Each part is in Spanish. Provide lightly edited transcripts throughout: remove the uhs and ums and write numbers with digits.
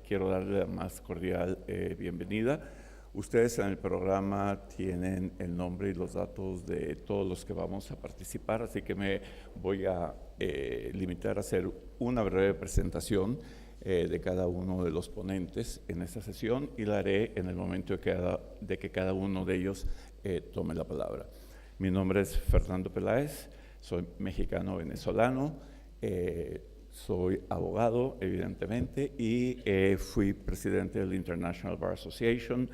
Quiero darle la más cordial bienvenida. Ustedes en el programa tienen el nombre y los datos de todos los que vamos a participar, así que me voy a limitar a hacer una breve presentación de cada uno de los ponentes en esta sesión y la haré en el momento de que cada uno de ellos tome la palabra. Mi nombre es Fernando Peláez, soy mexicano-venezolano, soy abogado, evidentemente, y fui presidente del International Bar Association,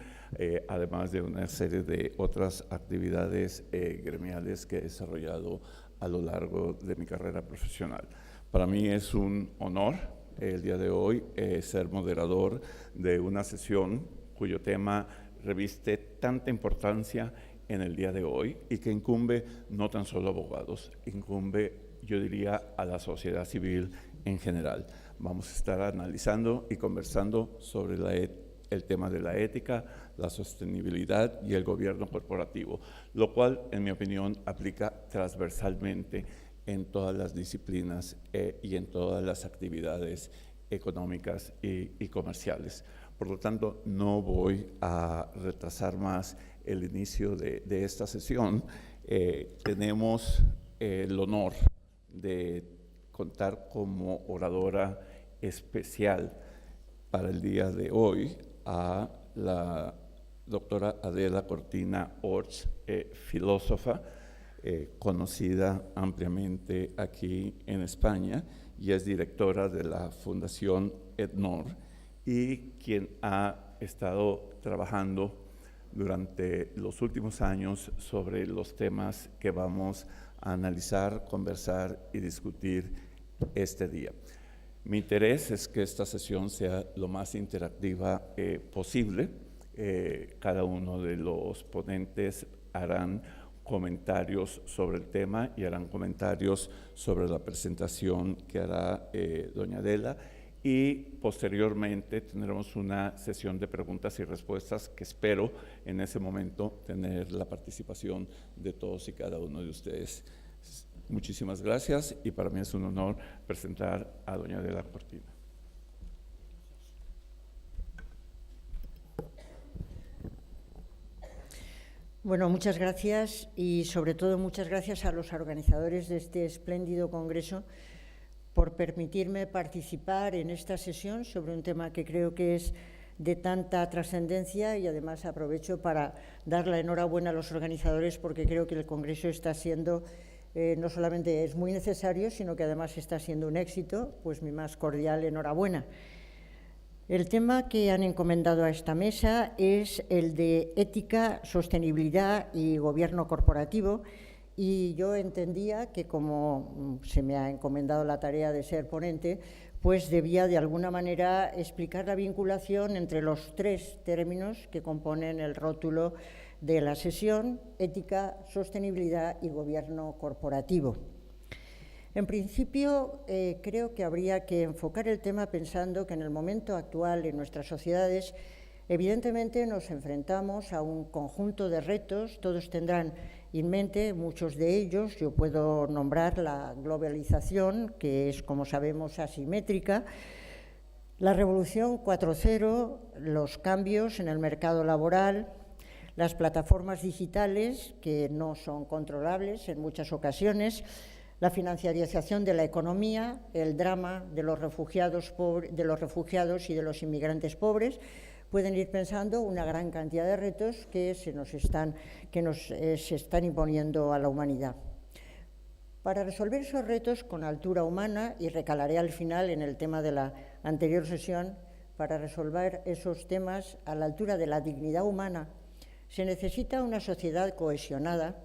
además de una serie de otras actividades gremiales que he desarrollado a lo largo de mi carrera profesional. Para mí es un honor el día de hoy ser moderador de una sesión cuyo tema reviste tanta importancia en el día de hoy y que incumbe no tan solo a abogados, incumbe, yo diría, a la sociedad civil en general. Vamos a estar analizando y conversando sobre el tema de la ética, la sostenibilidad y el gobierno corporativo, lo cual, en mi opinión, aplica transversalmente en todas las disciplinas y en todas las actividades económicas y comerciales. Por lo tanto, no voy a retrasar más el inicio de esta sesión. Tenemos el honor de contar como oradora especial para el día de hoy a la doctora Adela Cortina Orts, filósofa, conocida ampliamente aquí en España y es directora de la Fundación EDNOR y quien ha estado trabajando durante los últimos años sobre los temas que vamos a analizar, conversar y discutir este día. Mi interés es que esta sesión sea lo más interactiva posible. Cada uno de los ponentes harán comentarios sobre el tema y harán comentarios sobre la presentación que hará doña Adela, y posteriormente tendremos una sesión de preguntas y respuestas que espero en ese momento tener la participación de todos y cada uno de ustedes. Muchísimas gracias y para mí es un honor presentar a doña Adela Cortina. Bueno, muchas gracias y sobre todo muchas gracias a los organizadores de este espléndido congreso por permitirme participar en esta sesión sobre un tema que creo que es de tanta trascendencia, y además aprovecho para dar la enhorabuena a los organizadores porque creo que el congreso está siendo, no solamente es muy necesario, sino que además está siendo un éxito. Pues mi más cordial enhorabuena. El tema que han encomendado a esta mesa es el de ética, sostenibilidad y gobierno corporativo, y yo entendía que, como se me ha encomendado la tarea de ser ponente, pues debía de alguna manera explicar la vinculación entre los tres términos que componen el rótulo de la sesión: ética, sostenibilidad y gobierno corporativo. En principio, creo que habría que enfocar el tema pensando que en el momento actual en nuestras sociedades evidentemente nos enfrentamos a un conjunto de retos. Todos tendrán en mente muchos de ellos. Yo puedo nombrar la globalización, que es, como sabemos, asimétrica, la revolución 4.0, los cambios en el mercado laboral, las plataformas digitales que no son controlables en muchas ocasiones, la financiarización de la economía, el drama de los refugiados y de los inmigrantes pobres. Pueden ir pensando una gran cantidad de retos que se están imponiendo a la humanidad. Para resolver esos retos con altura humana, y recalaré al final en el tema de la anterior sesión, para resolver esos temas a la altura de la dignidad humana, se necesita una sociedad cohesionada,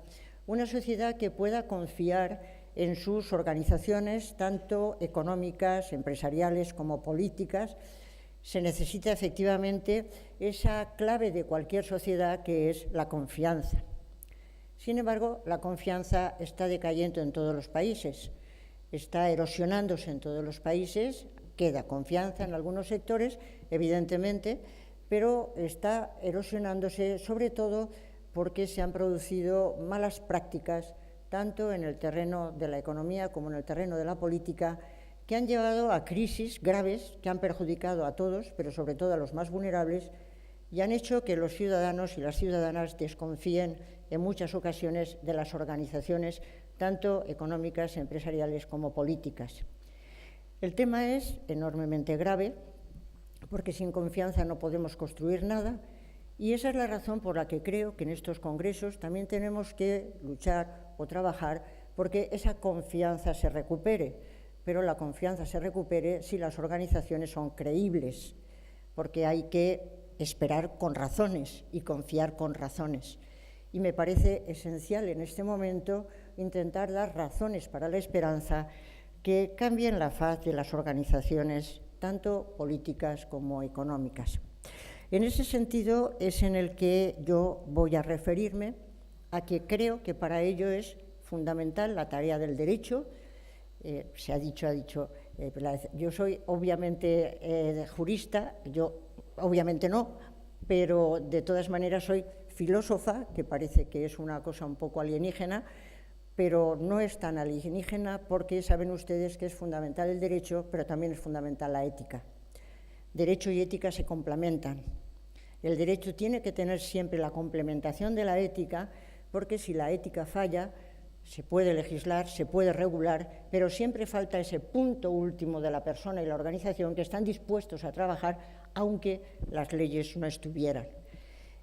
una sociedad que pueda confiar en sus organizaciones, tanto económicas, empresariales como políticas. Se necesita efectivamente esa clave de cualquier sociedad, que es la confianza. Sin embargo, la confianza está decayendo en todos los países, está erosionándose en todos los países. Queda confianza en algunos sectores, evidentemente, pero está erosionándose sobre todo porque se han producido malas prácticas tanto en el terreno de la economía como en el terreno de la política, que han llevado a crisis graves que han perjudicado a todos, pero sobre todo a los más vulnerables, y han hecho que los ciudadanos y las ciudadanas desconfíen en muchas ocasiones de las organizaciones, tanto económicas, empresariales como políticas. El tema es enormemente grave, porque sin confianza no podemos construir nada, y esa es la razón por la que creo que en estos congresos también tenemos que luchar o trabajar porque esa confianza se recupere, pero la confianza se recupere si las organizaciones son creíbles, porque hay que esperar con razones y confiar con razones. Y me parece esencial en este momento intentar dar razones para la esperanza que cambien la faz de las organizaciones, tanto políticas como económicas. En ese sentido es en el que yo voy a referirme a que creo que para ello es fundamental la tarea del derecho. Se ha dicho, yo soy obviamente jurista, yo obviamente no, pero de todas maneras soy filósofa, que parece que es una cosa un poco alienígena, pero no es tan alienígena porque saben ustedes que es fundamental el derecho, pero también es fundamental la ética. Derecho y ética se complementan. El derecho tiene que tener siempre la complementación de la ética, porque si la ética falla, se puede legislar, se puede regular, pero siempre falta ese punto último de la persona y la organización que están dispuestos a trabajar, aunque las leyes no estuvieran.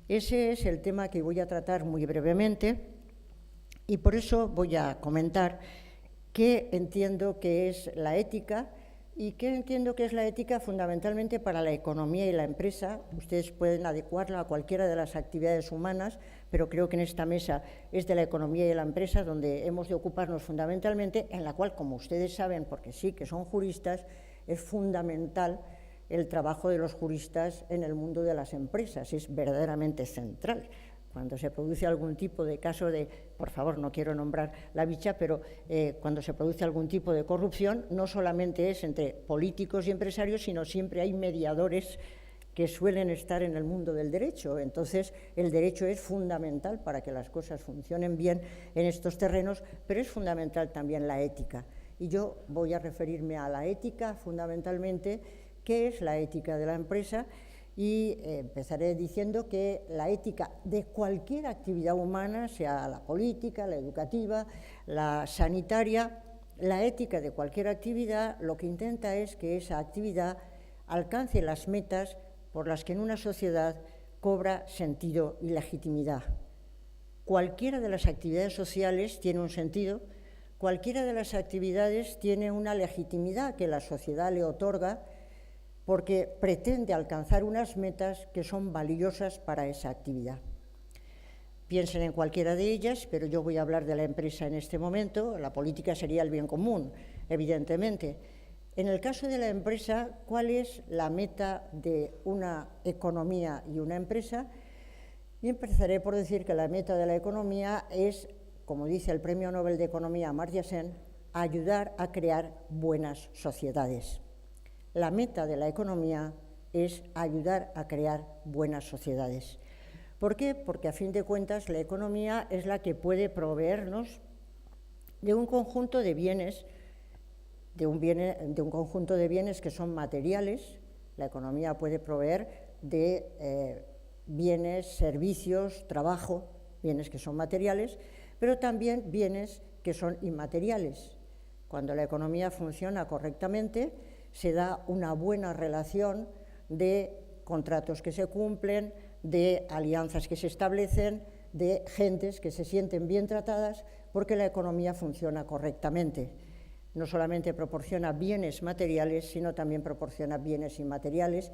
Ese es el tema que voy a tratar muy brevemente y por eso voy a comentar qué entiendo que es la ética y qué entiendo que es la ética fundamentalmente para la economía y la empresa. Ustedes pueden adecuarla a cualquiera de las actividades humanas, pero creo que en esta mesa es de la economía y la empresa donde hemos de ocuparnos fundamentalmente, en la cual, como ustedes saben, porque sí que son juristas, es fundamental el trabajo de los juristas en el mundo de las empresas, es verdaderamente central. Cuando se produce algún tipo de caso de, por favor, no quiero nombrar la bicha, pero cuando se produce algún tipo de corrupción, no solamente es entre políticos y empresarios, sino siempre hay mediadores que suelen estar en el mundo del derecho. Entonces, el derecho es fundamental para que las cosas funcionen bien en estos terrenos, pero es fundamental también la ética. Y yo voy a referirme a la ética fundamentalmente. ¿Qué es la ética de la empresa? Y empezaré diciendo que la ética de cualquier actividad humana, sea la política, la educativa, la sanitaria, la ética de cualquier actividad lo que intenta es que esa actividad alcance las metas por las que en una sociedad cobra sentido y legitimidad. Cualquiera de las actividades sociales tiene un sentido, cualquiera de las actividades tiene una legitimidad que la sociedad le otorga porque pretende alcanzar unas metas que son valiosas para esa actividad. Piensen en cualquiera de ellas, pero yo voy a hablar de la empresa en este momento. La política sería el bien común, evidentemente. En el caso de la empresa, ¿cuál es la meta de una economía y una empresa? Y empezaré por decir que la meta de la economía es, como dice el Premio Nobel de Economía Amartya Sen, ayudar a crear buenas sociedades. La meta de la economía es ayudar a crear buenas sociedades. ¿Por qué? Porque a fin de cuentas la economía es la que puede proveernos de un conjunto de bienes, de un conjunto de bienes que son materiales. La economía puede proveer de bienes, servicios, trabajo, bienes que son materiales, pero también bienes que son inmateriales. Cuando la economía funciona correctamente, se da una buena relación de contratos que se cumplen, de alianzas que se establecen, de gentes que se sienten bien tratadas, porque la economía funciona correctamente. No solamente proporciona bienes materiales, sino también proporciona bienes inmateriales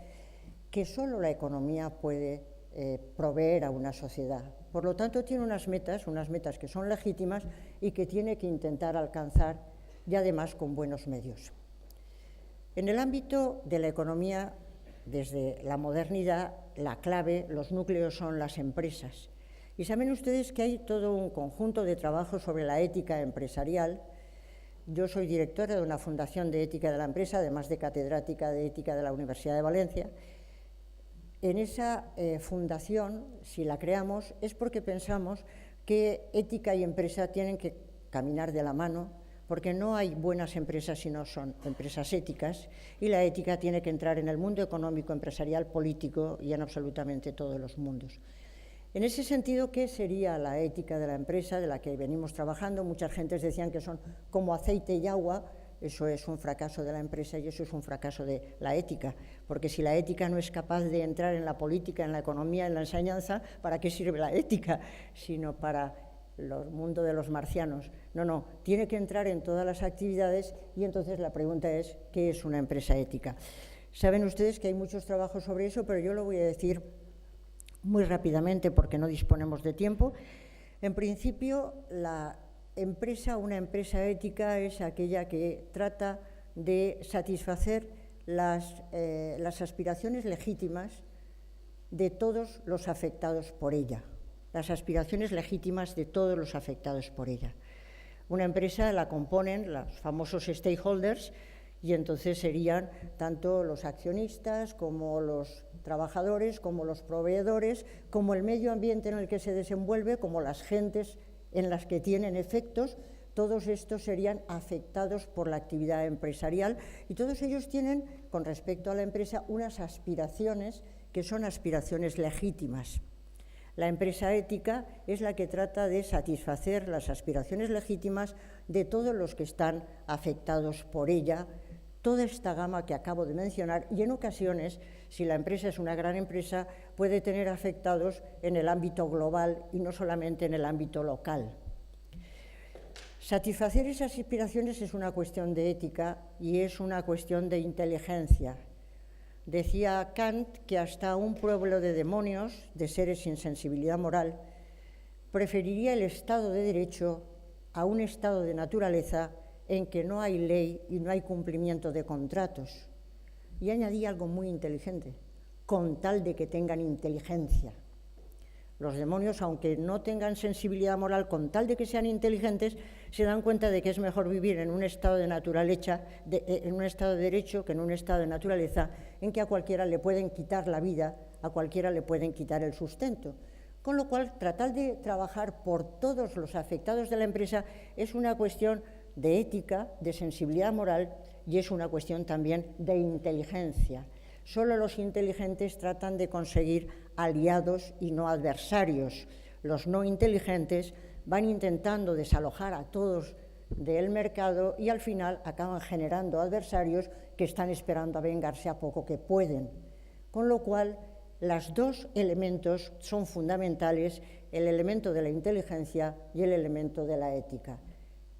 que solo la economía puede proveer a una sociedad. Por lo tanto, tiene unas metas que son legítimas y que tiene que intentar alcanzar, y además con buenos medios. En el ámbito de la economía, desde la modernidad, la clave, los núcleos son las empresas. Y saben ustedes que hay todo un conjunto de trabajos sobre la ética empresarial. Yo soy directora de una fundación de ética de la empresa, además de catedrática de ética de la Universidad de Valencia. En esa fundación, si la creamos, es porque pensamos que ética y empresa tienen que caminar de la mano, porque no hay buenas empresas si no son empresas éticas, y la ética tiene que entrar en el mundo económico, empresarial, político y en absolutamente todos los mundos. En ese sentido, ¿qué sería la ética de la empresa de la que venimos trabajando? Muchas gentes decían que son como aceite y agua. Eso es un fracaso de la empresa y eso es un fracaso de la ética, porque si la ética no es capaz de entrar en la política, en la economía, en la enseñanza, ¿para qué sirve la ética? Sino para el mundo de los marcianos. No, tiene que entrar en todas las actividades y entonces la pregunta es, ¿qué es una empresa ética? Saben ustedes que hay muchos trabajos sobre eso, pero yo lo voy a decir muy rápidamente porque no disponemos de tiempo. En principio, una empresa ética es aquella que trata de satisfacer las aspiraciones legítimas de todos los afectados por ella. Las aspiraciones legítimas de todos los afectados por ella. Una empresa la componen los famosos stakeholders y entonces serían tanto los accionistas como los trabajadores, como los proveedores, como el medio ambiente en el que se desenvuelve, como las gentes en las que tienen efectos. Todos estos serían afectados por la actividad empresarial y todos ellos tienen, con respecto a la empresa, unas aspiraciones que son aspiraciones legítimas. La empresa ética es la que trata de satisfacer las aspiraciones legítimas de todos los que están afectados por ella, toda esta gama que acabo de mencionar, y en ocasiones, si la empresa es una gran empresa, puede tener afectados en el ámbito global y no solamente en el ámbito local. Satisfacer esas aspiraciones es una cuestión de ética y es una cuestión de inteligencia. Decía Kant que hasta un pueblo de demonios, de seres sin sensibilidad moral, preferiría el Estado de Derecho a un estado de naturaleza en que no hay ley y no hay cumplimiento de contratos. Y añadí algo muy inteligente, con tal de que tengan inteligencia. Los demonios, aunque no tengan sensibilidad moral, con tal de que sean inteligentes, se dan cuenta de que es mejor vivir en un estado de naturaleza, en un estado de derecho, que en un estado de naturaleza, en que a cualquiera le pueden quitar la vida, a cualquiera le pueden quitar el sustento. Con lo cual, tratar de trabajar por todos los afectados de la empresa es una cuestión de ética, de sensibilidad moral y es una cuestión también de inteligencia. Solo los inteligentes tratan de conseguir aliados y no adversarios. Los no inteligentes van intentando desalojar a todos del mercado y al final acaban generando adversarios que están esperando a vengarse a poco que pueden. Con lo cual, los dos elementos son fundamentales, el elemento de la inteligencia y el elemento de la ética.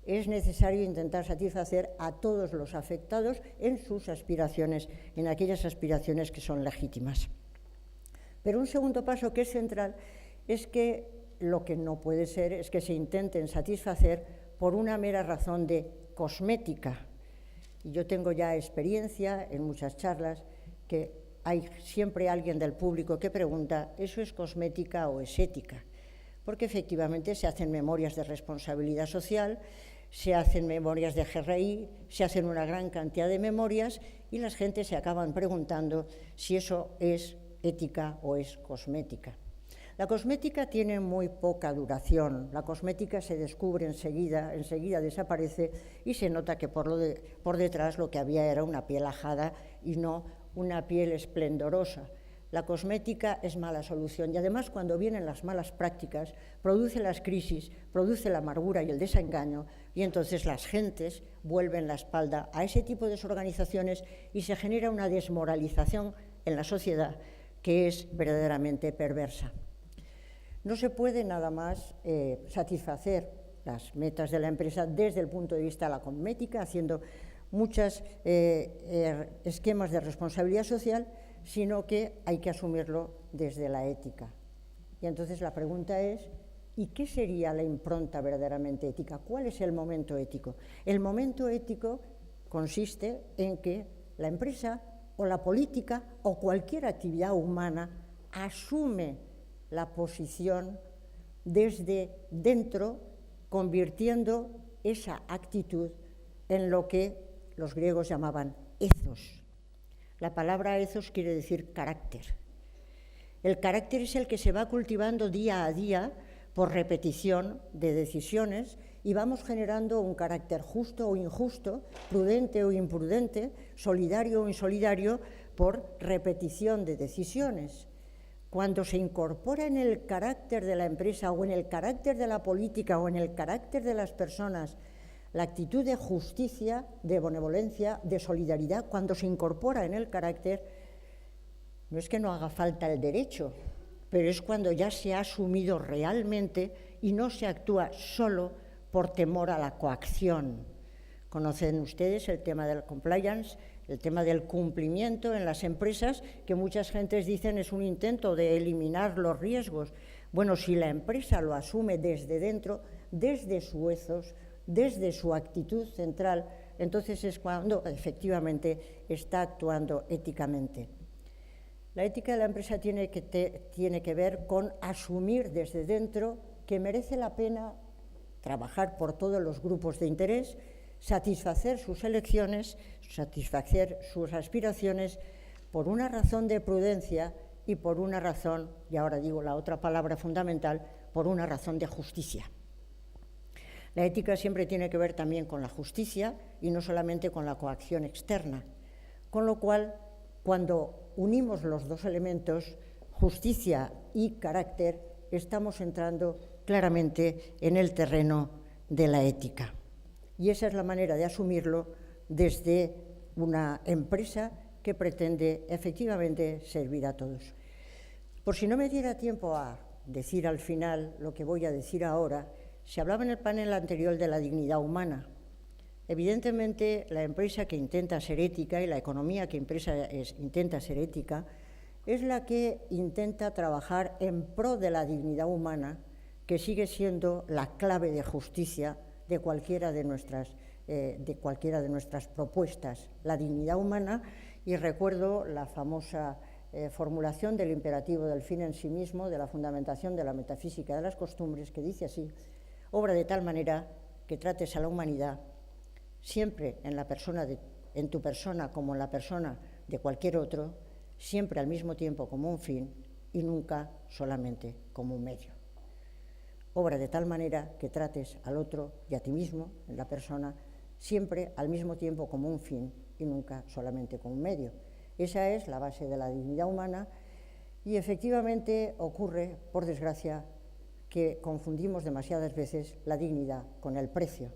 Es necesario intentar satisfacer a todos los afectados en sus aspiraciones, en aquellas aspiraciones que son legítimas. Pero un segundo paso que es central es que lo que no puede ser es que se intenten satisfacer por una mera razón de cosmética. Y yo tengo ya experiencia en muchas charlas que hay siempre alguien del público que pregunta, ¿eso es cosmética o es ética? Porque efectivamente se hacen memorias de responsabilidad social, se hacen memorias de GRI, se hacen una gran cantidad de memorias y las gentes se acaban preguntando si eso es ética o es cosmética. La cosmética tiene muy poca duración, la cosmética se descubre enseguida desaparece y se nota que por detrás lo que había era una piel ajada y no una piel esplendorosa. La cosmética es mala solución y además cuando vienen las malas prácticas produce las crisis, produce la amargura y el desengaño y entonces las gentes vuelven la espalda a ese tipo de organizaciones y se genera una desmoralización en la sociedad que es verdaderamente perversa. No se puede nada más satisfacer las metas de la empresa desde el punto de vista de la cosmética, haciendo muchos esquemas de responsabilidad social, sino que hay que asumirlo desde la ética. Y entonces la pregunta es, ¿y qué sería la impronta verdaderamente ética? ¿Cuál es el momento ético? El momento ético consiste en que la empresa o la política o cualquier actividad humana asume la posición desde dentro, convirtiendo esa actitud en lo que los griegos llamaban ethos. La palabra ethos quiere decir carácter. El carácter es el que se va cultivando día a día por repetición de decisiones y vamos generando un carácter justo o injusto, prudente o imprudente, solidario o insolidario, por repetición de decisiones. Cuando se incorpora en el carácter de la empresa o en el carácter de la política o en el carácter de las personas la actitud de justicia, de benevolencia, de solidaridad, cuando se incorpora en el carácter, no es que no haga falta el derecho, pero es cuando ya se ha asumido realmente y no se actúa solo por temor a la coacción. Conocen ustedes el tema del compliance, el tema del cumplimiento en las empresas, que muchas gentes dicen es un intento de eliminar los riesgos. Bueno, si la empresa lo asume desde dentro, desde su ethos, desde su actitud central, entonces es cuando efectivamente está actuando éticamente. La ética de la empresa tiene que ver con asumir desde dentro que merece la pena trabajar por todos los grupos de interés, satisfacer sus elecciones, satisfacer sus aspiraciones por una razón de prudencia y por una razón, y ahora digo la otra palabra fundamental, por una razón de justicia. La ética siempre tiene que ver también con la justicia y no solamente con la coacción externa, con lo cual, cuando unimos los dos elementos, justicia y carácter, estamos entrando claramente en el terreno de la ética. Y esa es la manera de asumirlo desde una empresa que pretende efectivamente servir a todos. Por si no me diera tiempo a decir al final lo que voy a decir ahora, se hablaba en el panel anterior de la dignidad humana. Evidentemente, la empresa que intenta ser ética y la economía que intenta ser ética es la que intenta trabajar en pro de la dignidad humana, que sigue siendo la clave de justicia de cualquiera de nuestras propuestas. La dignidad humana, y recuerdo la famosa formulación del imperativo del fin en sí mismo, de la fundamentación de la metafísica de las costumbres, que dice así: obra de tal manera que trates a la humanidad siempre en tu persona como en la persona de cualquier otro, siempre al mismo tiempo como un fin y nunca solamente como un medio. Obra de tal manera que trates al otro y a ti mismo, en la persona, siempre al mismo tiempo como un fin y nunca solamente como un medio. Esa es la base de la dignidad humana y efectivamente ocurre, por desgracia, que confundimos demasiadas veces la dignidad con el precio.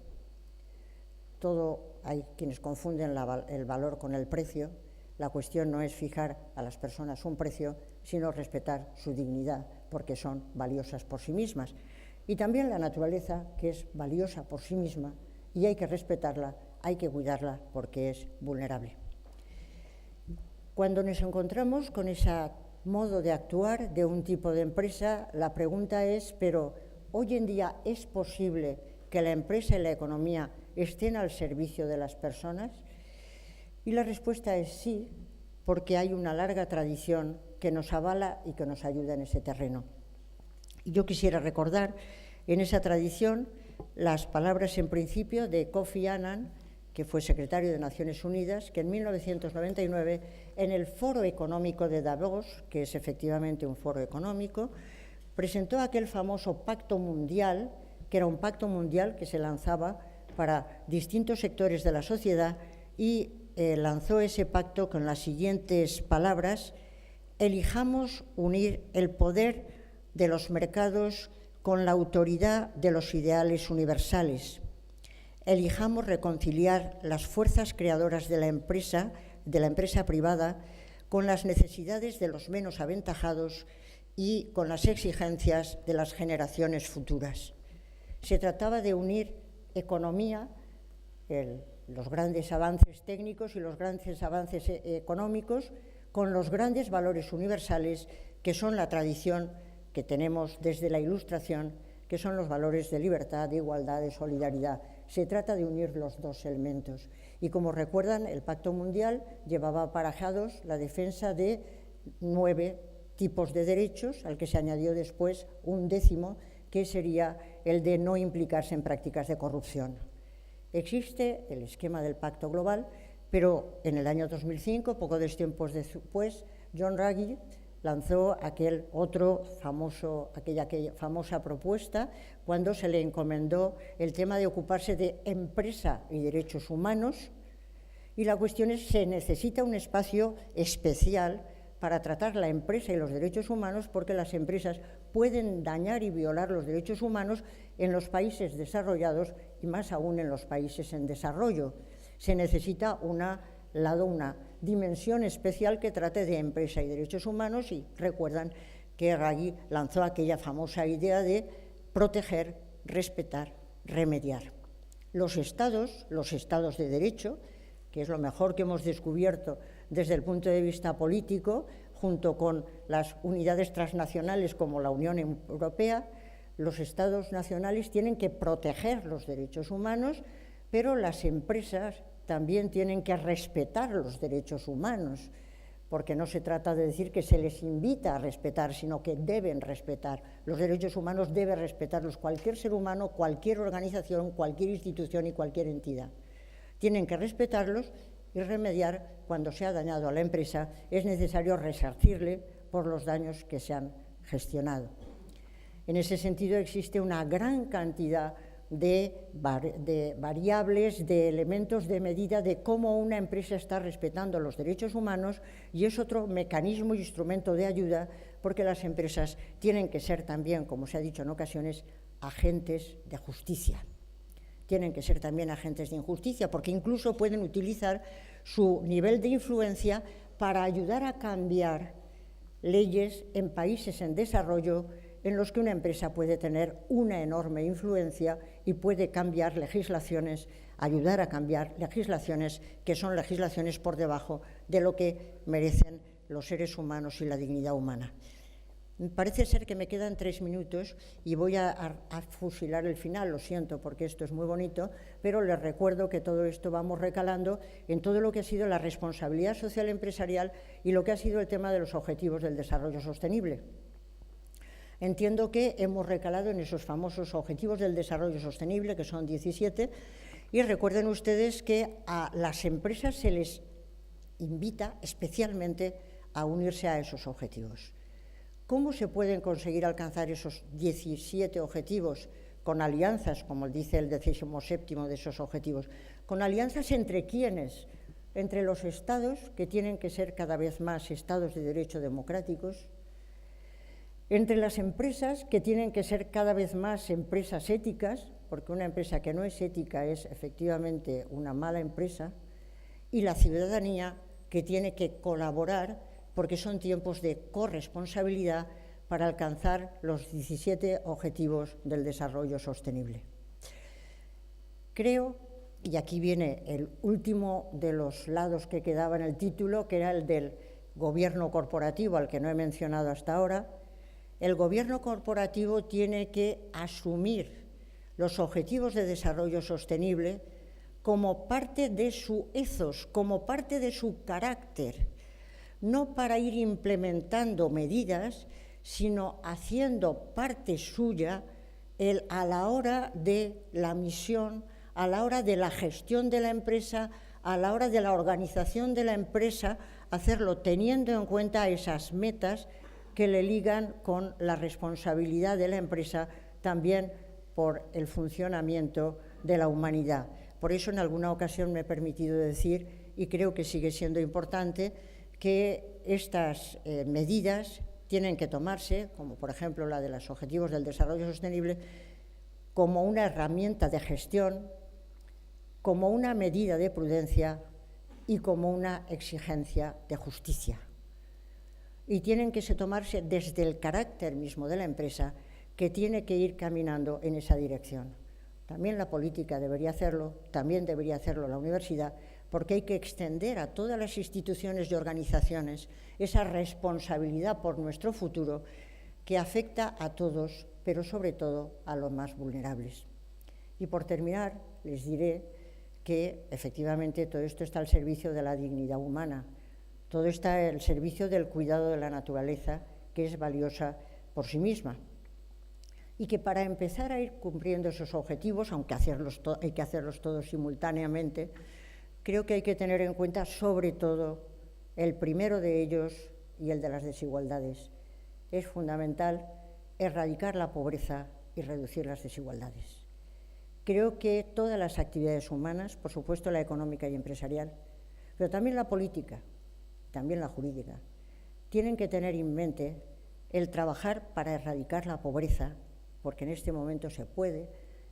Hay quienes confunden el valor con el precio. La cuestión no es fijar a las personas un precio, sino respetar su dignidad, porque son valiosas por sí mismas. Y también la naturaleza, que es valiosa por sí misma, y hay que respetarla, hay que cuidarla, porque es vulnerable. Cuando nos encontramos con ese modo de actuar de un tipo de empresa, la pregunta es, ¿pero hoy en día es posible que la empresa y la economía estén al servicio de las personas? Y la respuesta es sí, porque hay una larga tradición que nos avala y que nos ayuda en ese terreno. Y yo quisiera recordar en esa tradición las palabras en principio de Kofi Annan, que fue secretario de Naciones Unidas, que en 1999, en el Foro Económico de Davos, que es efectivamente un foro económico, presentó aquel famoso Pacto Mundial, que era un pacto mundial que se lanzaba para distintos sectores de la sociedad, y lanzó ese pacto con las siguientes palabras: elijamos unir el poder de los mercados con la autoridad de los ideales universales. Elijamos reconciliar las fuerzas creadoras de la empresa privada con las necesidades de los menos aventajados y con las exigencias de las generaciones futuras. Se trataba de unir economía, los grandes avances técnicos y los grandes avances económicos, con los grandes valores universales que son la tradición que tenemos desde la Ilustración, que son los valores de libertad, de igualdad, de solidaridad. Se trata de unir los dos elementos. Y como recuerdan, el Pacto Mundial llevaba aparejados la defensa de 9 tipos de derechos, al que se añadió después un 10º, que sería el de no implicarse en prácticas de corrupción. Existe el esquema del Pacto Global, pero en el año 2005, poco de tiempos después, John Ruggie lanzó aquella famosa propuesta cuando se le encomendó el tema de ocuparse de empresa y derechos humanos, y la cuestión es, se necesita un espacio especial para tratar la empresa y los derechos humanos, porque las empresas pueden dañar y violar los derechos humanos en los países desarrollados y más aún en los países en desarrollo. Se necesita una dimensión especial que trate de empresa y derechos humanos, y recuerdan que Raggi lanzó aquella famosa idea de proteger, respetar, remediar. Los estados de derecho, que es lo mejor que hemos descubierto desde el punto de vista político, junto con las unidades transnacionales como la Unión Europea, los estados nacionales tienen que proteger los derechos humanos, pero las empresas también tienen que respetar los derechos humanos, porque no se trata de decir que se les invita a respetar, sino que deben respetar. Los derechos humanos debe respetarlos cualquier ser humano, cualquier organización, cualquier institución y cualquier entidad. Tienen que respetarlos y remediar cuando se ha dañado a la empresa. Es necesario resarcirle por los daños que se han gestionado. En ese sentido existe una gran cantidad de variables, de elementos de medida de cómo una empresa está respetando los derechos humanos, y es otro mecanismo e instrumento de ayuda, porque las empresas tienen que ser también, como se ha dicho en ocasiones, agentes de justicia. Tienen que ser también agentes de injusticia, porque incluso pueden utilizar su nivel de influencia para ayudar a cambiar leyes en países en desarrollo en los que una empresa puede tener una enorme influencia y puede cambiar legislaciones, ayudar a cambiar legislaciones que son legislaciones por debajo de lo que merecen los seres humanos y la dignidad humana. Parece ser que me quedan 3 minutos y voy a fusilar el final, lo siento, porque esto es muy bonito, pero les recuerdo que todo esto vamos recalando en todo lo que ha sido la responsabilidad social empresarial y lo que ha sido el tema de los objetivos del desarrollo sostenible. Entiendo que hemos recalado en esos famosos objetivos del desarrollo sostenible, que son 17, y recuerden ustedes que a las empresas se les invita especialmente a unirse a esos objetivos. ¿Cómo se pueden conseguir alcanzar esos 17 objetivos? Con alianzas, como dice el 17º de esos objetivos. ¿Con alianzas entre quiénes? Entre los estados, que tienen que ser cada vez más estados de derecho democráticos, entre las empresas, que tienen que ser cada vez más empresas éticas, porque una empresa que no es ética es efectivamente una mala empresa, y la ciudadanía, que tiene que colaborar, porque son tiempos de corresponsabilidad para alcanzar los 17 objetivos del desarrollo sostenible. Creo, y aquí viene el último de los lados que quedaba en el título, que era el del gobierno corporativo, al que no he mencionado hasta ahora. El gobierno corporativo tiene que asumir los objetivos de desarrollo sostenible como parte de su ethos, como parte de su carácter, no para ir implementando medidas, sino haciendo parte suya a la hora de la misión, a la hora de la gestión de la empresa, a la hora de la organización de la empresa, hacerlo teniendo en cuenta esas metas que le ligan con la responsabilidad de la empresa también por el funcionamiento de la humanidad. Por eso en alguna ocasión me he permitido decir, y creo que sigue siendo importante, que estas medidas tienen que tomarse, como por ejemplo la de los Objetivos del Desarrollo Sostenible, como una herramienta de gestión, como una medida de prudencia y como una exigencia de justicia. Y tienen que tomarse desde el carácter mismo de la empresa, que tiene que ir caminando en esa dirección. También la política debería hacerlo, también debería hacerlo la universidad, porque hay que extender a todas las instituciones y organizaciones esa responsabilidad por nuestro futuro que afecta a todos, pero sobre todo a los más vulnerables. Y por terminar, les diré que efectivamente todo esto está al servicio de la dignidad humana, todo está al servicio del cuidado de la naturaleza, que es valiosa por sí misma. Y que para empezar a ir cumpliendo esos objetivos, aunque hay que hacerlos todos simultáneamente, creo que hay que tener en cuenta sobre todo el primero de ellos, y el de las desigualdades. Es fundamental erradicar la pobreza y reducir las desigualdades. Creo que todas las actividades humanas, por supuesto la económica y empresarial, pero también la política, también la jurídica, tienen que tener en mente el trabajar para erradicar la pobreza, porque en este momento se puede,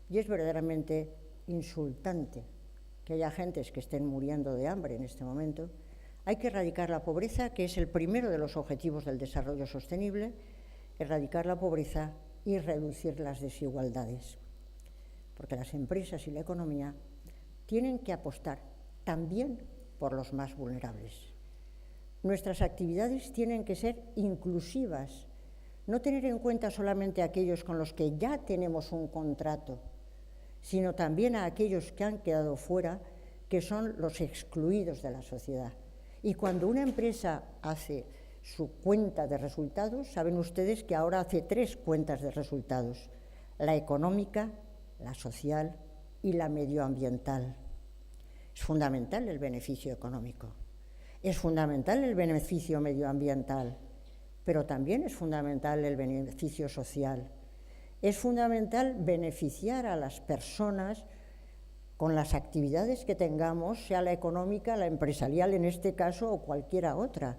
y es verdaderamente insultante que haya gentes que estén muriendo de hambre en este momento. Hay que erradicar la pobreza, que es el primero de los objetivos del desarrollo sostenible, erradicar la pobreza y reducir las desigualdades. Porque las empresas y la economía tienen que apostar también por los más vulnerables. Nuestras actividades tienen que ser inclusivas, no tener en cuenta solamente a aquellos con los que ya tenemos un contrato, sino también a aquellos que han quedado fuera, que son los excluidos de la sociedad. Y cuando una empresa hace su cuenta de resultados, saben ustedes que ahora hace 3 cuentas de resultados: la económica, la social y la medioambiental. Es fundamental el beneficio económico, es fundamental el beneficio medioambiental, pero también es fundamental el beneficio social. Es fundamental beneficiar a las personas con las actividades que tengamos, sea la económica, la empresarial en este caso o cualquiera otra.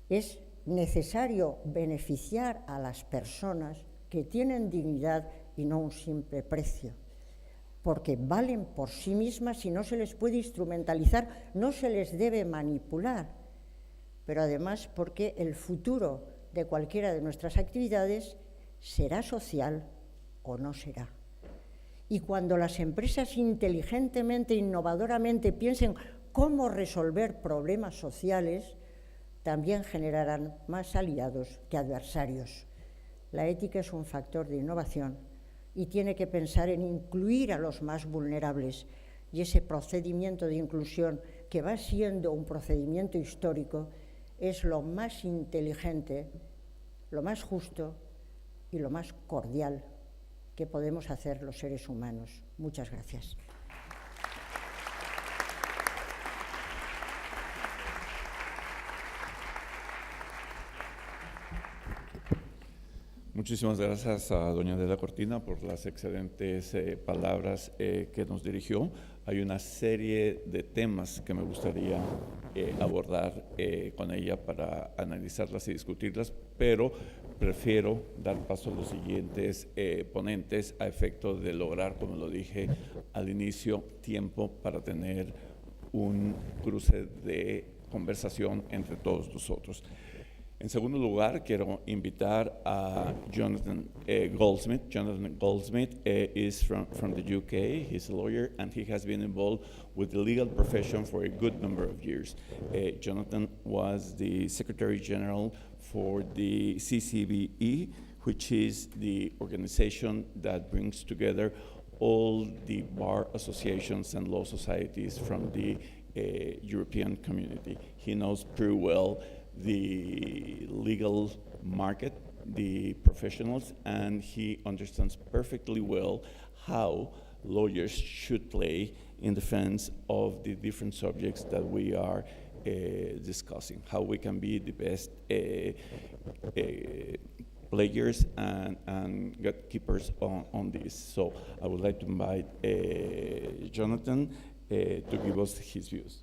Es necesario beneficiar a las personas que tienen dignidad y no un simple precio, porque valen por sí mismas y no se les puede instrumentalizar, no se les debe manipular, pero además porque el futuro de cualquiera de nuestras actividades será social o no será. Y cuando las empresas inteligentemente, innovadoramente piensen cómo resolver problemas sociales, también generarán más aliados que adversarios. La ética es un factor de innovación y tiene que pensar en incluir a los más vulnerables. Y ese procedimiento de inclusión, que va siendo un procedimiento histórico, es lo más inteligente, lo más justo y lo más cordial que podemos hacer los seres humanos. Muchas gracias. Muchísimas gracias a doña Adela Cortina por las excelentes palabras que nos dirigió. Hay una serie de temas que me gustaría abordar con ella para analizarlas y discutirlas, pero prefiero dar paso a los siguientes ponentes a efecto de lograr, como lo dije al inicio, tiempo para tener un cruce de conversación entre todos nosotros. En segundo lugar, quiero invitar a Jonathan Goldsmith. Jonathan Goldsmith is from the UK. He's a lawyer and he has been involved with the legal profession for a good number of years. Jonathan was the Secretary General for the CCBE, which is the organization that brings together all the bar associations and law societies from the European community. He knows pretty well the legal market, the professionals, and he understands perfectly well how lawyers should play in defense of the different subjects that we are discussing, how we can be the best players and gatekeepers on this. So I would like to invite Jonathan to give us his views.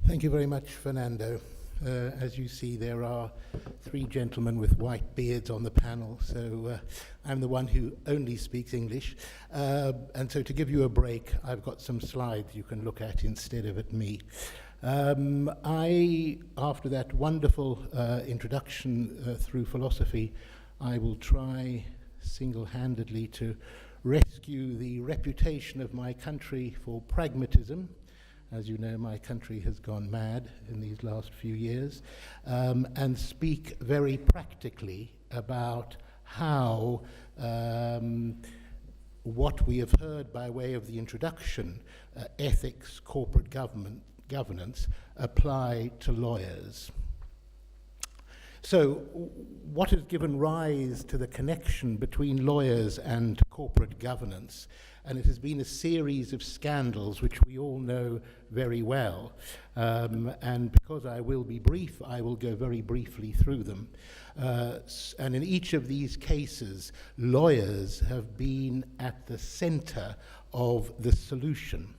Thank you very much, Fernando. As you see, there are 3 gentlemen with white beards on the panel, so I'm the one who only speaks English. And so to give you a break, I've got some slides you can look at instead of at me. After that wonderful introduction through philosophy, I will try single-handedly to rescue the reputation of my country for pragmatism. As you know, my country has gone mad in these last few years, and speak very practically about how what we have heard by way of the introduction, ethics, corporate governance, apply to lawyers. So what has given rise to the connection between lawyers and corporate governance? And it has been a series of scandals which we all know very well. And because I will be brief, I will go very briefly through them. And in each of these cases, lawyers have been at the center of the solution,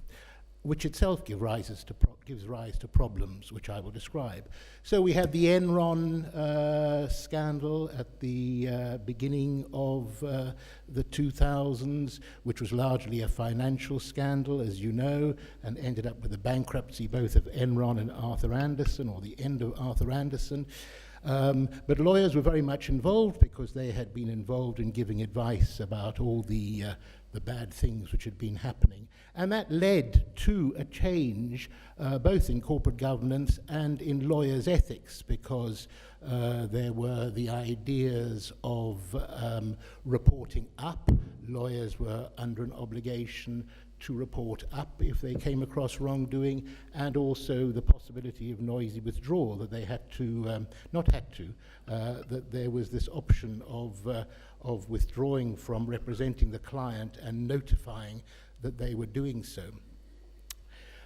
which itself gives rise to problems, which I will describe. So we had the Enron scandal at the beginning of the 2000s, which was largely a financial scandal, as you know, and ended up with the bankruptcy both of Enron and Arthur Andersen, or the end of Arthur Andersen. But lawyers were very much involved because they had been involved in giving advice about all the bad things which had been happening. And that led to a change both in corporate governance and in lawyers' ethics, because there were the ideas of reporting up. Lawyers were under an obligation to report up if they came across wrongdoing, and also the possibility of noisy withdrawal, that they had to, that there was this option of withdrawing from representing the client and notifying that they were doing so.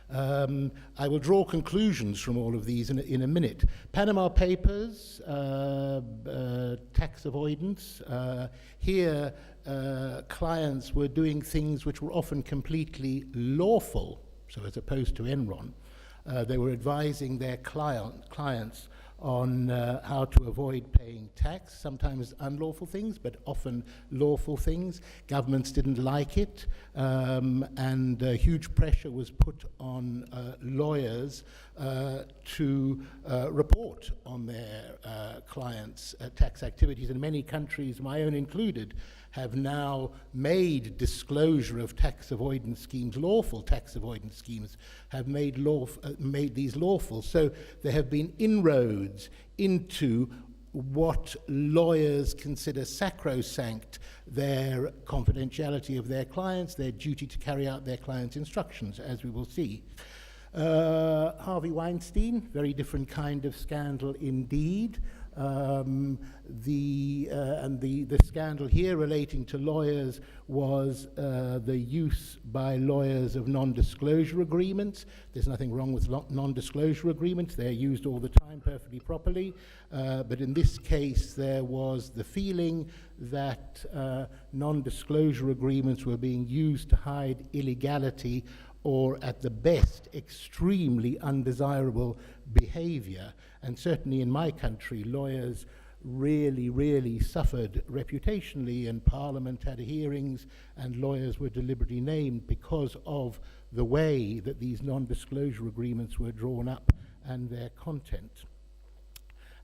I will draw conclusions from all of these in a minute. Panama Papers, tax avoidance. Here, clients were doing things which were often completely lawful, so as opposed to Enron. They were advising their clients on how to avoid paying tax, sometimes unlawful things, but often lawful things. Governments didn't like it, and huge pressure was put on lawyers to report on their clients' tax activities. And many countries, my own included, have now made disclosure of tax avoidance schemes, lawful tax avoidance schemes, have made these lawful. So there have been inroads into what lawyers consider sacrosanct, their confidentiality of their clients, their duty to carry out their clients' instructions, as we will see. Harvey Weinstein, very different kind of scandal indeed. The scandal here relating to lawyers was the use by lawyers of non-disclosure agreements. There's nothing wrong with non-disclosure agreements. They're used all the time perfectly properly. But in this case, there was the feeling that non-disclosure agreements were being used to hide illegality, or at the best, extremely undesirable behavior. And certainly in my country, lawyers really suffered reputationally, and Parliament had hearings, and lawyers were deliberately named because of the way that these non-disclosure agreements were drawn up and their content.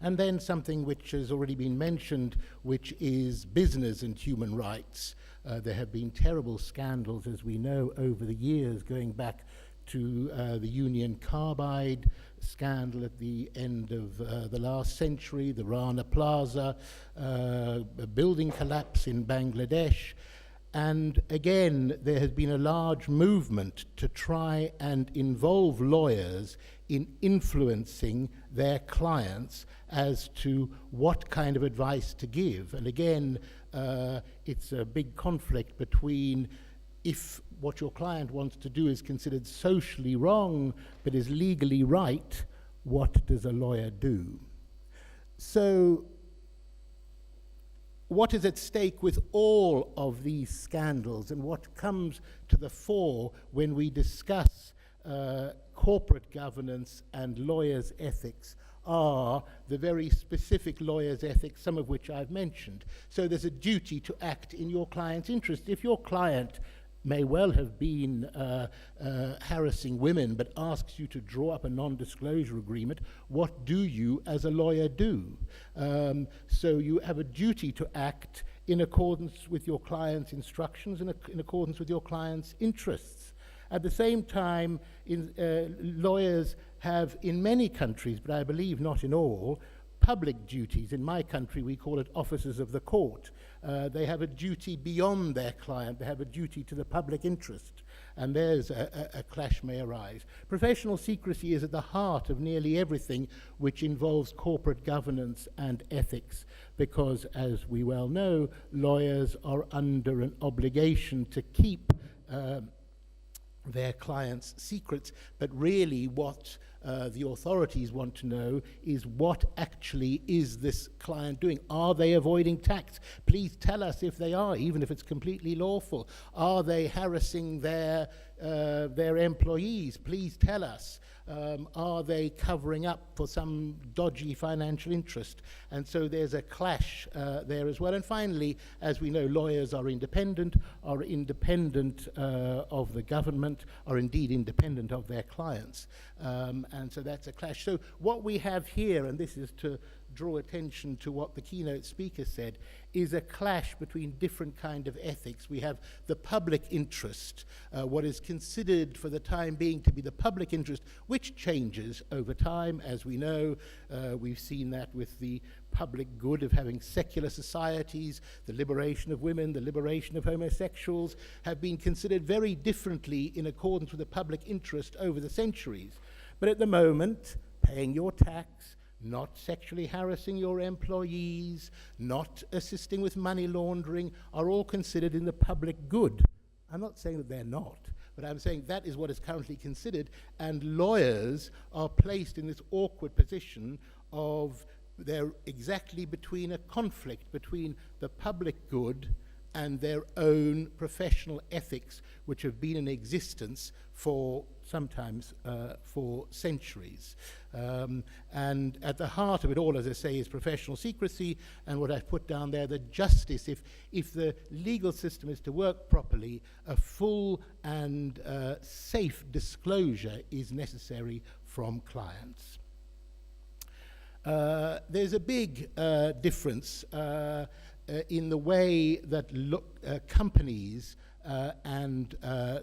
And then something which has already been mentioned, which is business and human rights. There have been terrible scandals, as we know, over the years, going back to the Union Carbide scandal at the end of the last century, the Rana Plaza, a building collapse in Bangladesh. And again, there has been a large movement to try and involve lawyers in influencing their clients as to what kind of advice to give. And again, it's a big conflict between if what your client wants to do is considered socially wrong but is legally right, what does a lawyer do? So what is at stake with all of these scandals, and what comes to the fore when we discuss corporate governance and lawyers' ethics, are the very specific lawyers' ethics, some of which I've mentioned. So there's a duty to act in your client's interest. If your client may well have been harassing women but asks you to draw up a non-disclosure agreement, what do you as a lawyer do? So you have a duty to act in accordance with your client's instructions and in accordance with your client's interests. At the same time, lawyers have, in many countries, but I believe not in all, public duties. In my country, we call it officers of the court. They have a duty beyond their client. They have a duty to the public interest. and there's a clash may arise. Professional secrecy is at the heart of nearly everything which involves corporate governance and ethics, because, as we well know, lawyers are under an obligation to keep their clients' secrets, but really what the authorities want to know is what actually is this client doing. Are they avoiding tax? Please tell us if they are, even if it's completely lawful. Are they harassing their employees? Please tell us. Are they covering up for some dodgy financial interest? And so there's a clash there as well. And finally, as we know, lawyers are independent of the government, are indeed independent of their clients. And so that's a clash. So what we have here, and this is to draw attention to what the keynote speaker said, is a clash between different kind of ethics. We have the public interest, what is considered for the time being to be the public interest, which changes over time, as we know. We've seen that with the public good of having secular societies, the liberation of women, the liberation of homosexuals, have been considered very differently in accordance with the public interest over the centuries. But at the moment, paying your tax, not sexually harassing your employees, not assisting with money laundering, are all considered in the public good. I'm not saying that they're not, but I'm saying that is what is currently considered, and lawyers are placed in this awkward position of they're exactly between a conflict between the public good and their own professional ethics, which have been in existence for sometimes for centuries. And at the heart of it all, as I say, is professional secrecy, and what I've put down there, the justice. If the legal system is to work properly, a full and safe disclosure is necessary from clients. There's a big difference in the way that companies and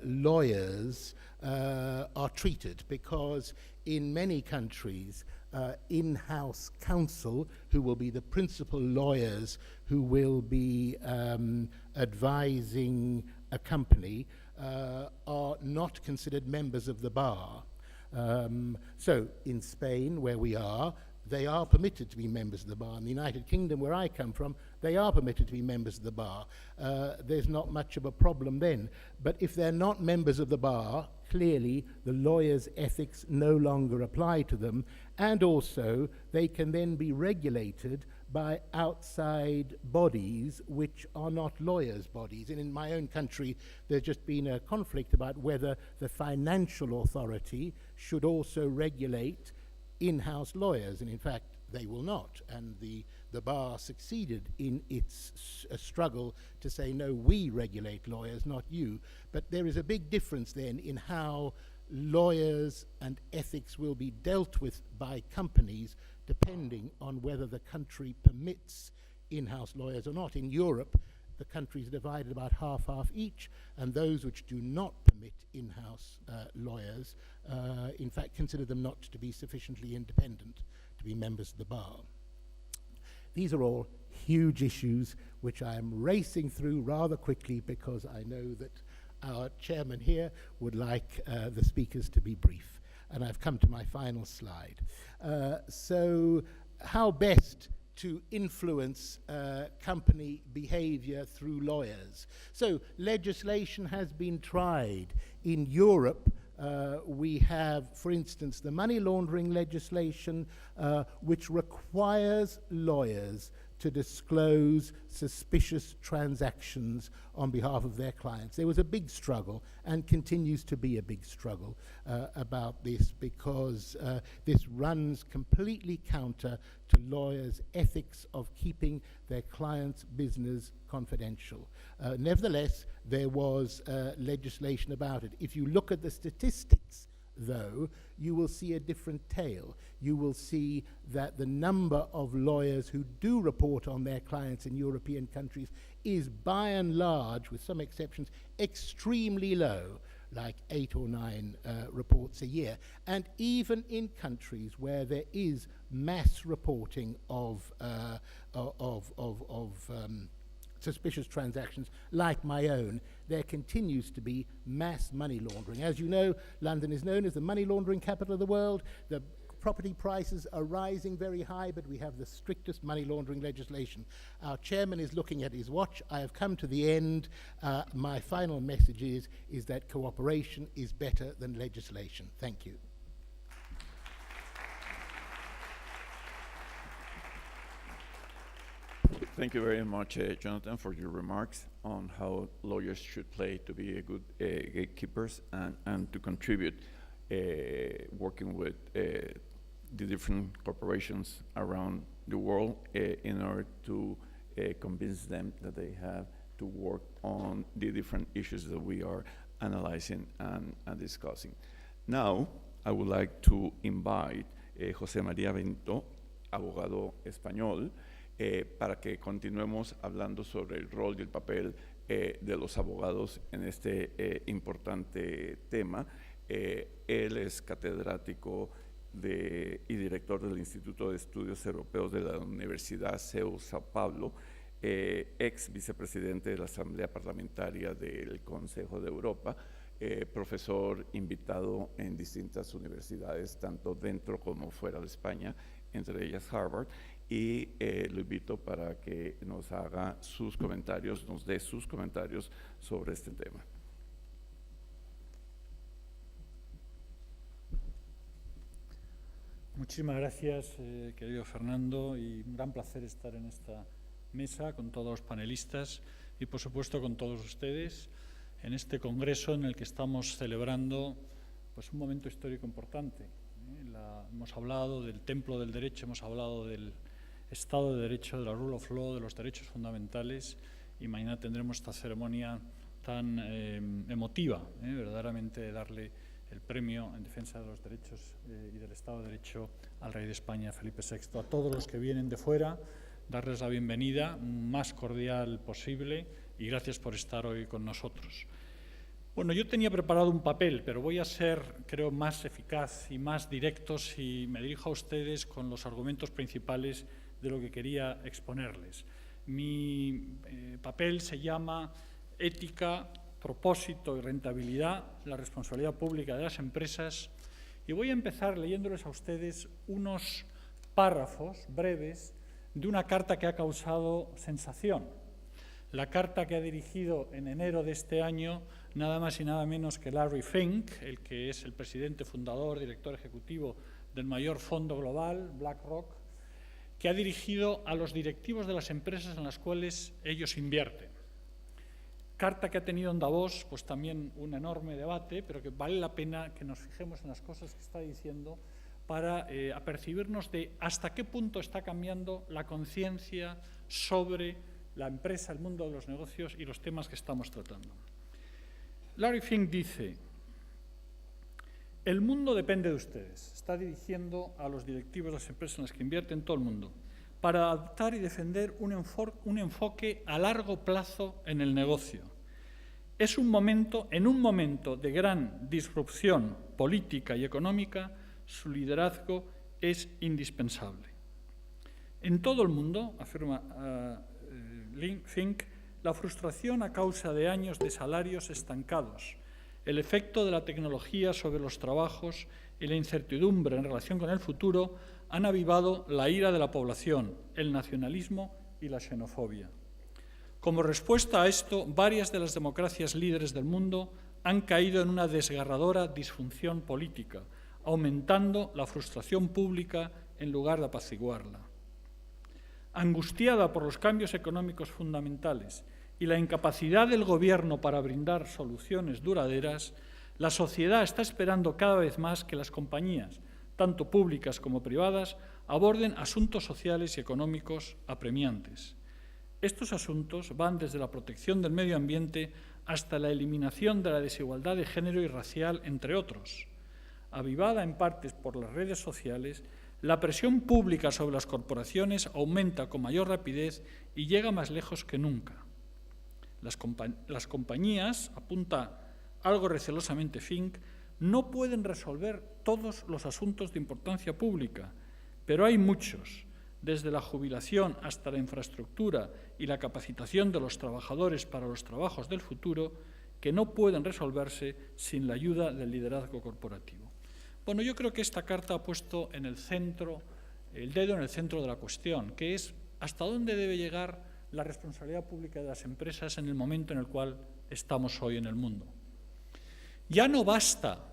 lawyers are treated, because in many countries, in-house counsel, who will be the principal lawyers who will be advising a company, are not considered members of the bar. So in Spain, where we are, they are permitted to be members of the bar. In the United Kingdom, where I come from, they are permitted to be members of the bar. There's not much of a problem then. But if they're not members of the bar, clearly the lawyers' ethics no longer apply to them, and also they can then be regulated by outside bodies which are not lawyers' bodies. And in my own country, there's just been a conflict about whether the financial authority should also regulate in-house lawyers, and in fact they will not, and the bar succeeded in its struggle to say, no, we regulate lawyers, not you. But there is a big difference then in how lawyers and ethics will be dealt with by companies, depending on whether the country permits in-house lawyers or not. In Europe, the countries are divided about half-half each, and those which do not permit in-house lawyers, in fact, consider them not to be sufficiently independent to be members of the bar. These are all huge issues which I am racing through rather quickly, because I know that our chairman here would like the speakers to be brief. And I've come to my final slide. So how best to influence company behavior through lawyers? So legislation has been tried. In Europe, we have, for instance, the money laundering legislation, which requires lawyers to disclose suspicious transactions on behalf of their clients. There was a big struggle, and continues to be a big struggle about this, because this runs completely counter to lawyers' ethics of keeping their clients' business confidential. Nevertheless, there was legislation about it. If you look at the statistics, though, you will see a different tale. You will see that the number of lawyers who do report on their clients in European countries is, by and large, with some exceptions, extremely low, like 8 or 9 reports a year. And even in countries where there is mass reporting of suspicious transactions like my own, there continues to be mass money laundering. As you know, London is known as the money laundering capital of the world. The property prices are rising very high, but we have the strictest money laundering legislation. Our chairman is looking at his watch. I have come to the end. My final message is that cooperation is better than legislation. Thank you. Thank you very much, Jonathan, for your remarks on how lawyers should play to be a good gatekeepers and to contribute working with the different corporations around the world in order to convince them that they have to work on the different issues that we are analyzing and discussing. Now, I would like to invite José María Bento, abogado español, para que continuemos hablando sobre el rol y el papel de los abogados en este importante tema. Él es catedrático y director del Instituto de Estudios Europeos de la Universidad CEU Sao Paulo, ex vicepresidente de la Asamblea Parlamentaria del Consejo de Europa, profesor invitado en distintas universidades, tanto dentro como fuera de España, entre ellas Harvard, y lo invito para que nos haga sus comentarios, nos dé sus comentarios sobre este tema. Muchísimas gracias, querido Fernando, y un gran placer estar en esta mesa con todos los panelistas y, por supuesto, con todos ustedes en este congreso en el que estamos celebrando pues, un momento histórico importante. Hemos hablado del templo del derecho, hemos hablado del Estado de Derecho, de la rule of law, de los derechos fundamentales, y mañana tendremos esta ceremonia tan emotiva, verdaderamente de darle el premio en defensa de los derechos y del Estado de Derecho al rey de España, Felipe VI. A todos los que vienen de fuera, darles la bienvenida más cordial posible y gracias por estar hoy con nosotros. Bueno, yo tenía preparado un papel, pero voy a ser, creo, más eficaz y más directo si me dirijo a ustedes con los argumentos principales de lo que quería exponerles. Mi papel se llama Ética, propósito y rentabilidad, la responsabilidad pública de las empresas, y voy a empezar leyéndoles a ustedes unos párrafos breves de una carta que ha causado sensación. La carta que ha dirigido en enero de este año nada más y nada menos que Larry Fink, el que es el presidente fundador, director ejecutivo del mayor fondo global, BlackRock, que ha dirigido a los directivos de las empresas en las cuales ellos invierten. Carta que ha tenido en Davos, pues también un enorme debate, pero que vale la pena que nos fijemos en las cosas que está diciendo para apercibirnos de hasta qué punto está cambiando la conciencia sobre la empresa, el mundo de los negocios y los temas que estamos tratando. Larry Fink dice: el mundo depende de ustedes. Está dirigiendo a los directivos de las empresas en las que invierten todo el mundo, para adoptar y defender un enfoque a largo plazo en el negocio. En un momento de gran disrupción política y económica, su liderazgo es indispensable. En todo el mundo, afirma Fink, la frustración a causa de años de salarios estancados, el efecto de la tecnología sobre los trabajos y la incertidumbre en relación con el futuro han avivado la ira de la población, el nacionalismo y la xenofobia. Como respuesta a esto, varias de las democracias líderes del mundo han caído en una desgarradora disfunción política, aumentando la frustración pública en lugar de apaciguarla. Angustiada por los cambios económicos fundamentales y la incapacidad del gobierno para brindar soluciones duraderas, la sociedad está esperando cada vez más que las compañías, tanto públicas como privadas, aborden asuntos sociales y económicos apremiantes. Estos asuntos van desde la protección del medio ambiente hasta la eliminación de la desigualdad de género y racial, entre otros. Avivada en partes por las redes sociales, la presión pública sobre las corporaciones aumenta con mayor rapidez y llega más lejos que nunca. Las compañías, apunta algo recelosamente Fink, no pueden resolver todos los asuntos de importancia pública, pero hay muchos, desde la jubilación hasta la infraestructura y la capacitación de los trabajadores para los trabajos del futuro, que no pueden resolverse sin la ayuda del liderazgo corporativo. Bueno, yo creo que esta carta ha puesto el dedo en el centro de la cuestión, que es hasta dónde debe llegar la responsabilidad pública de las empresas en el momento en el cual estamos hoy en el mundo. Ya no basta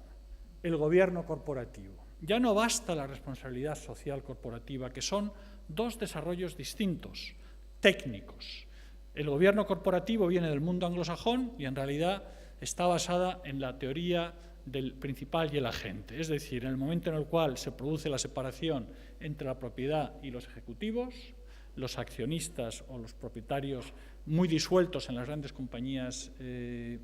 el gobierno corporativo, ya no basta la responsabilidad social corporativa, que son dos desarrollos distintos, técnicos. El gobierno corporativo viene del mundo anglosajón y en realidad está basada en la teoría del principal y el agente, es decir, en el momento en el cual se produce la separación entre la propiedad y los ejecutivos, los accionistas o los propietarios muy disueltos en las grandes compañías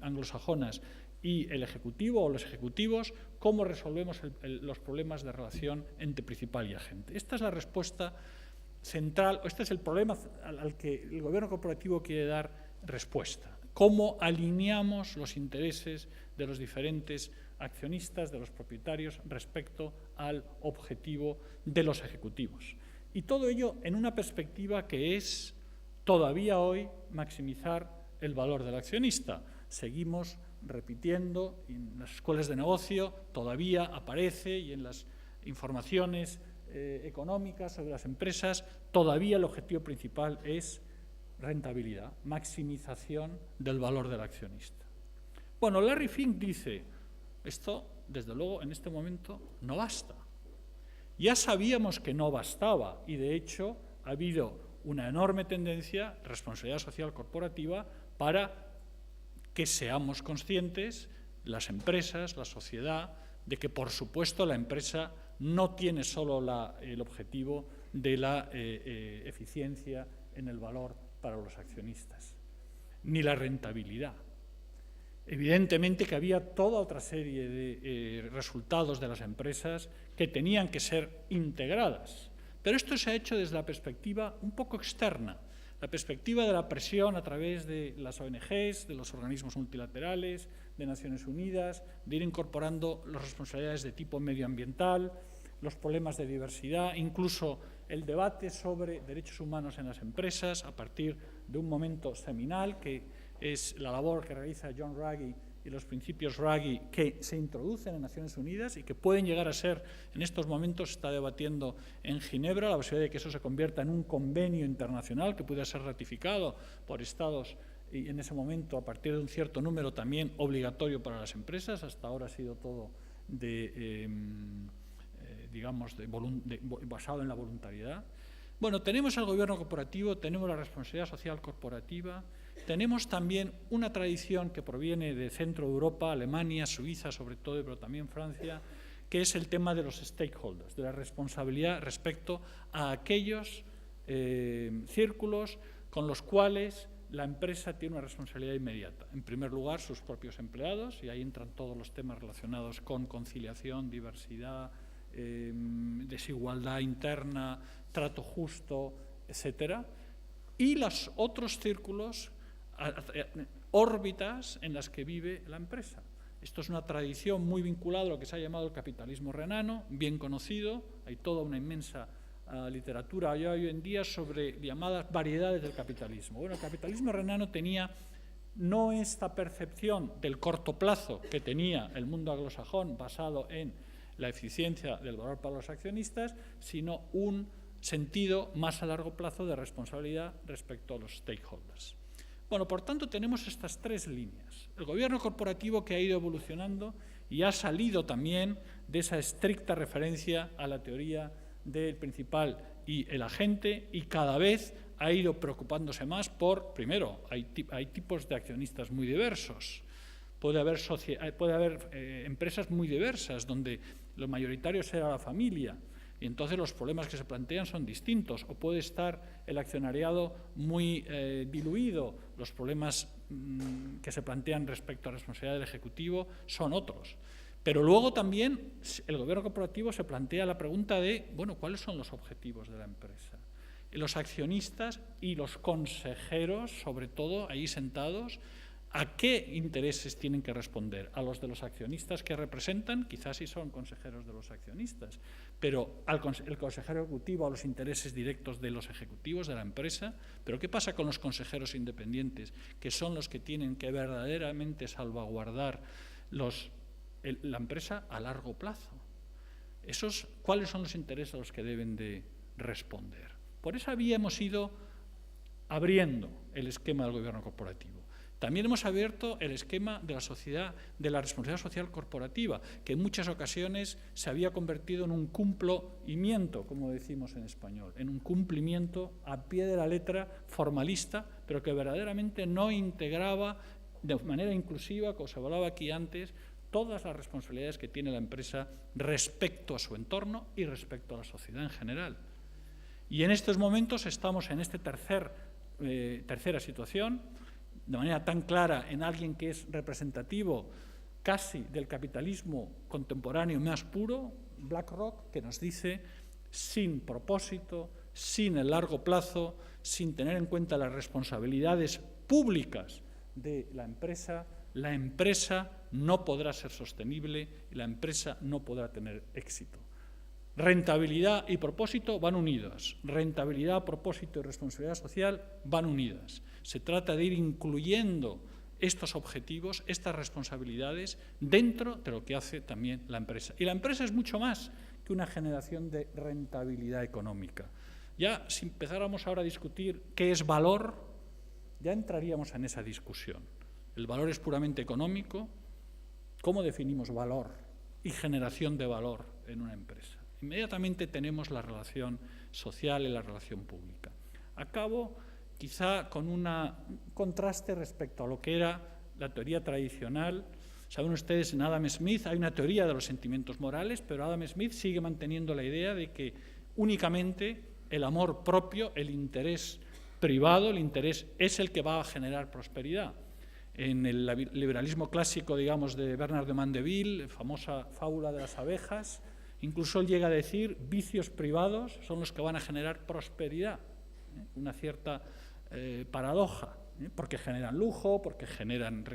anglosajonas y el ejecutivo o los ejecutivos, cómo resolvemos los problemas de relación entre principal y agente. Esta es la respuesta central, este es el problema al que el gobierno corporativo quiere dar respuesta. Cómo alineamos los intereses de los diferentes accionistas, de los propietarios, respecto al objetivo de los ejecutivos. Y todo ello en una perspectiva que es, todavía hoy, maximizar el valor del accionista. Seguimos repitiendo, en las escuelas de negocio todavía aparece, y en las informaciones económicas sobre las empresas, todavía el objetivo principal es rentabilidad, maximización del valor del accionista. Bueno, Larry Fink dice, esto, desde luego, en este momento no basta. Ya sabíamos que no bastaba y, de hecho, ha habido una enorme tendencia, responsabilidad social corporativa, para que seamos conscientes, las empresas, la sociedad, de que, por supuesto, la empresa no tiene solo el objetivo de la eficiencia en el valor para los accionistas, ni la rentabilidad. Evidentemente que había toda otra serie de resultados de las empresas que tenían que ser integradas, pero esto se ha hecho desde la perspectiva un poco externa, la perspectiva de la presión a través de las ONGs, de los organismos multilaterales, de Naciones Unidas, de ir incorporando las responsabilidades de tipo medioambiental, los problemas de diversidad, incluso el debate sobre derechos humanos en las empresas a partir de un momento seminal que es la labor que realiza John Ruggie y los principios Ruggie, que se introducen en Naciones Unidas y que pueden llegar a ser, en estos momentos se está debatiendo en Ginebra, la posibilidad de que eso se convierta en un convenio internacional que pueda ser ratificado por Estados y en ese momento, a partir de un cierto número, también obligatorio para las empresas. Hasta ahora ha sido todo basado en la voluntariedad. Bueno, tenemos el gobierno corporativo, tenemos la responsabilidad social corporativa, tenemos también una tradición que proviene de Centro Europa, Alemania, Suiza sobre todo, pero también Francia, que es el tema de los stakeholders, de la responsabilidad respecto a aquellos círculos con los cuales la empresa tiene una responsabilidad inmediata. En primer lugar, sus propios empleados, y ahí entran todos los temas relacionados con conciliación, diversidad, desigualdad interna, trato justo, etcétera, y los otros círculos, órbitas en las que vive la empresa. Esto es una tradición muy vinculada a lo que se ha llamado el capitalismo renano, bien conocido. Hay toda una inmensa literatura hoy en día sobre llamadas variedades del capitalismo. Bueno, el capitalismo renano tenía no esta percepción del corto plazo que tenía el mundo anglosajón basado en la eficiencia del valor para los accionistas, sino un sentido más a largo plazo de responsabilidad respecto a los stakeholders. Bueno, por tanto, tenemos estas tres líneas. El gobierno corporativo que ha ido evolucionando y ha salido también de esa estricta referencia a la teoría del principal y el agente, y cada vez ha ido preocupándose más por, primero, hay tipos de accionistas muy diversos. Puede haber empresas muy diversas donde lo mayoritario será la familia y entonces los problemas que se plantean son distintos, o puede estar el accionariado muy diluido, los problemas que se plantean respecto a la responsabilidad del ejecutivo son otros. Pero luego también el gobierno corporativo se plantea la pregunta de, bueno, ¿cuáles son los objetivos de la empresa? Los accionistas y los consejeros, sobre todo, ahí sentados, ¿A qué intereses tienen que responder? ¿A los de los accionistas que representan? Quizás sí son consejeros de los accionistas, pero el consejero ejecutivo a los intereses directos de los ejecutivos de la empresa. ¿Pero qué pasa con los consejeros independientes, que son los que tienen que verdaderamente salvaguardar la empresa a largo plazo? ¿Cuáles son los intereses a los que deben de responder? Por esa vía hemos ido abriendo el esquema del gobierno corporativo. También hemos abierto el esquema de la responsabilidad social corporativa, que en muchas ocasiones se había convertido en un cumplimiento, como decimos en español, en un cumplimiento a pie de la letra formalista, pero que verdaderamente no integraba de manera inclusiva, como se hablaba aquí antes, todas las responsabilidades que tiene la empresa respecto a su entorno y respecto a la sociedad en general. Y en estos momentos estamos en esta tercera situación, de manera tan clara en alguien que es representativo casi del capitalismo contemporáneo más puro, BlackRock, que nos dice, sin propósito, sin el largo plazo, sin tener en cuenta las responsabilidades públicas de la empresa no podrá ser sostenible y la empresa no podrá tener éxito. Rentabilidad y propósito van unidas. Rentabilidad, propósito y responsabilidad social van unidas. Se trata de ir incluyendo estos objetivos, estas responsabilidades, dentro de lo que hace también la empresa. Y la empresa es mucho más que una generación de rentabilidad económica. Ya, si empezáramos ahora a discutir qué es valor, ya entraríamos en esa discusión. El valor es puramente económico. ¿Cómo definimos valor y generación de valor en una empresa? Inmediatamente tenemos la relación social y la relación pública. Acabo quizá con un contraste respecto a lo que era la teoría tradicional. Saben ustedes, en Adam Smith hay una teoría de los sentimientos morales, pero Adam Smith sigue manteniendo la idea de que únicamente el amor propio, el interés privado, el interés es el que va a generar prosperidad. En el liberalismo clásico, digamos, de Bernard de Mandeville, famosa fábula de las abejas, incluso él llega a decir, vicios privados son los que van a generar prosperidad. Una cierta paradoja, porque generan lujo, porque generan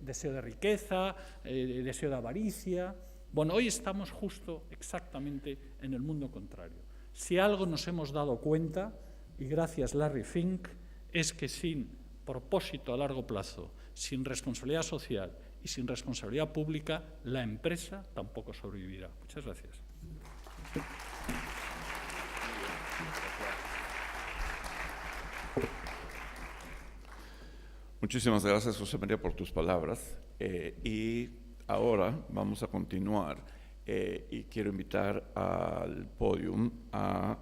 deseo de riqueza, deseo de avaricia. Bueno, hoy estamos justo exactamente en el mundo contrario. Si algo nos hemos dado cuenta, y gracias Larry Fink, es que sin propósito a largo plazo, sin responsabilidad social y sin responsabilidad pública, la empresa tampoco sobrevivirá. Muchas gracias. Muchísimas gracias, José María, por tus palabras. Y ahora vamos a continuar y quiero invitar al podium a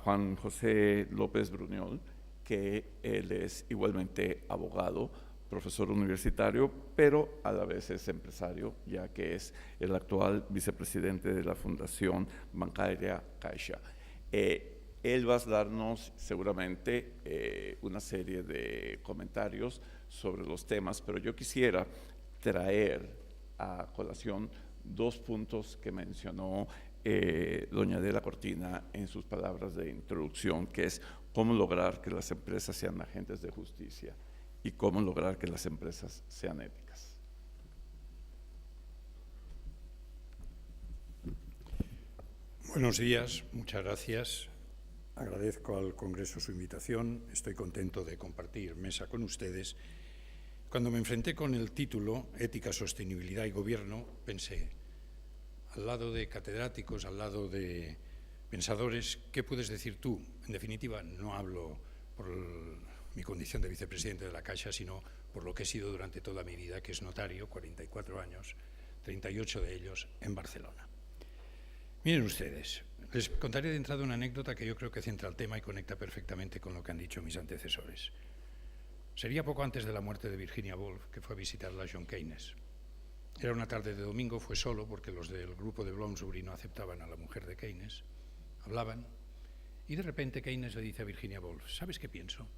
Juan José López Bruñol, que él es igualmente abogado, profesor universitario, pero a la vez es empresario, ya que es el actual vicepresidente de la Fundación Bancaria Caixa. Él va a darnos seguramente una serie de comentarios sobre los temas, pero yo quisiera traer a colación dos puntos que mencionó doña Adela Cortina en sus palabras de introducción, que es cómo lograr que las empresas sean agentes de justicia y cómo lograr que las empresas sean éticas. Buenos días, muchas gracias. Agradezco al Congreso su invitación. Estoy contento de compartir mesa con ustedes. Cuando me enfrenté con el título Ética, Sostenibilidad y Gobierno, pensé, al lado de catedráticos, al lado de pensadores, ¿qué puedes decir tú? En definitiva, no hablo por mi condición de vicepresidente de la Caixa, sino por lo que he sido durante toda mi vida, que es notario, 44 años, 38 de ellos en Barcelona. Miren ustedes, les contaré de entrada una anécdota que yo creo que centra el tema y conecta perfectamente con lo que han dicho mis antecesores. Sería poco antes de la muerte de Virginia Woolf que fue a visitarla a John Keynes. Era una tarde de domingo, fue solo porque los del grupo de Bloomsbury no aceptaban a la mujer de Keynes. Hablaban y de repente Keynes le dice a Virginia Woolf, ¿sabes qué pienso?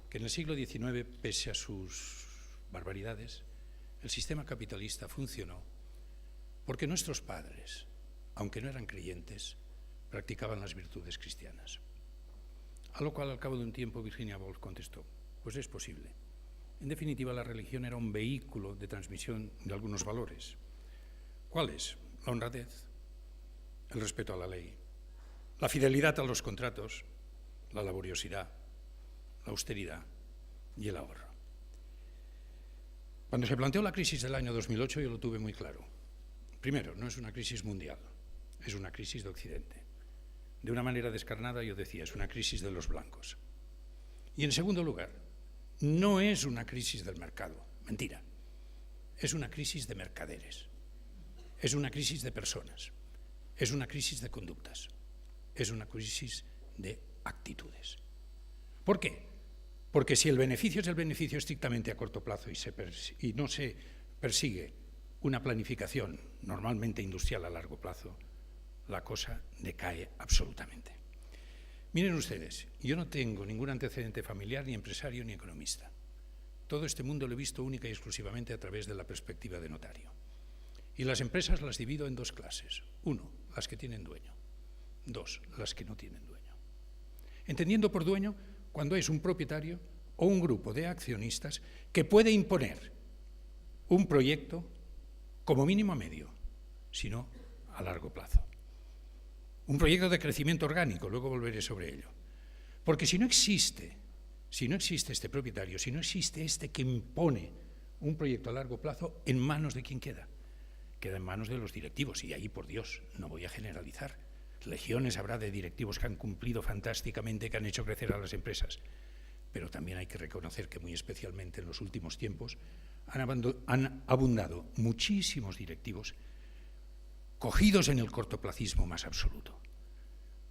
Que en el siglo XIX, pese a sus barbaridades, el sistema capitalista funcionó porque nuestros padres, aunque no eran creyentes, practicaban las virtudes cristianas. A lo cual, al cabo de un tiempo, Virginia Woolf contestó, Pues es posible. En definitiva, la religión era un vehículo de transmisión de algunos valores. ¿Cuáles? La honradez, el respeto a la ley, la fidelidad a los contratos, la laboriosidad, la austeridad y el ahorro. Cuando se planteó la crisis del año 2008, yo lo tuve muy claro. Primero, no es una crisis mundial, es una crisis de Occidente. De una manera descarnada, yo decía, es una crisis de los blancos. Y en segundo lugar, no es una crisis del mercado, mentira. Es una crisis de mercaderes, es una crisis de personas, es una crisis de conductas, es una crisis de actitudes. ¿Por qué? Porque si el beneficio es el beneficio estrictamente a corto plazo y no se persigue una planificación normalmente industrial a largo plazo, la cosa decae absolutamente. Miren ustedes, yo no tengo ningún antecedente familiar, ni empresario, ni economista. Todo este mundo lo he visto única y exclusivamente a través de la perspectiva de notario. Y las empresas las divido en dos clases. Uno, las que tienen dueño. Dos, las que no tienen dueño. Entendiendo por dueño cuando es un propietario o un grupo de accionistas que puede imponer un proyecto como mínimo a medio, sino a largo plazo. Un proyecto de crecimiento orgánico, luego volveré sobre ello. Porque si no existe este propietario, si no existe este que impone un proyecto a largo plazo, ¿en manos de quién queda? Queda en manos de los directivos, y ahí, por Dios, no voy a generalizar. Legiones habrá de directivos que han cumplido fantásticamente, que han hecho crecer a las empresas. Pero también hay que reconocer que muy especialmente en los últimos tiempos han abundado muchísimos directivos cogidos en el cortoplacismo más absoluto.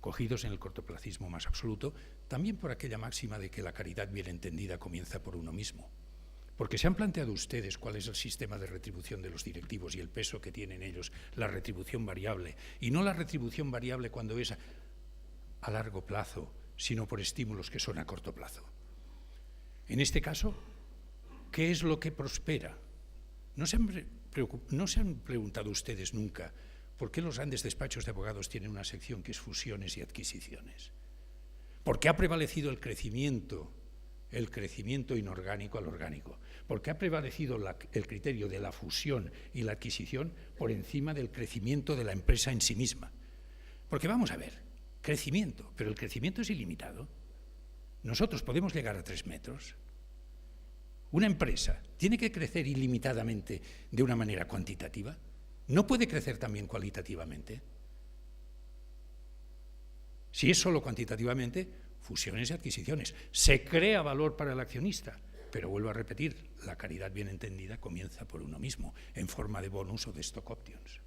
Cogidos en el cortoplacismo más absoluto, también por aquella máxima de que la caridad bien entendida comienza por uno mismo. Porque se han planteado ustedes cuál es el sistema de retribución de los directivos y el peso que tienen ellos, la retribución variable, y no la retribución variable cuando es a largo plazo, sino por estímulos que son a corto plazo. En este caso, ¿qué es lo que prospera? ¿No se han preguntado ustedes nunca por qué los grandes despachos de abogados tienen una sección que es fusiones y adquisiciones? ¿Por qué ha prevalecido el crecimiento inorgánico al orgánico? ¿Por qué ha prevalecido el criterio de la fusión y la adquisición por encima del crecimiento de la empresa en sí misma? Porque vamos a ver, crecimiento, pero el crecimiento es ilimitado. Nosotros podemos llegar a 3 metros. Una empresa tiene que crecer ilimitadamente de una manera cuantitativa. ¿No puede crecer también cualitativamente? Si es solo cuantitativamente, fusiones y adquisiciones. Se crea valor para el accionista, pero vuelvo a repetir, la caridad bien entendida comienza por uno mismo, en forma de bonus o de stock options.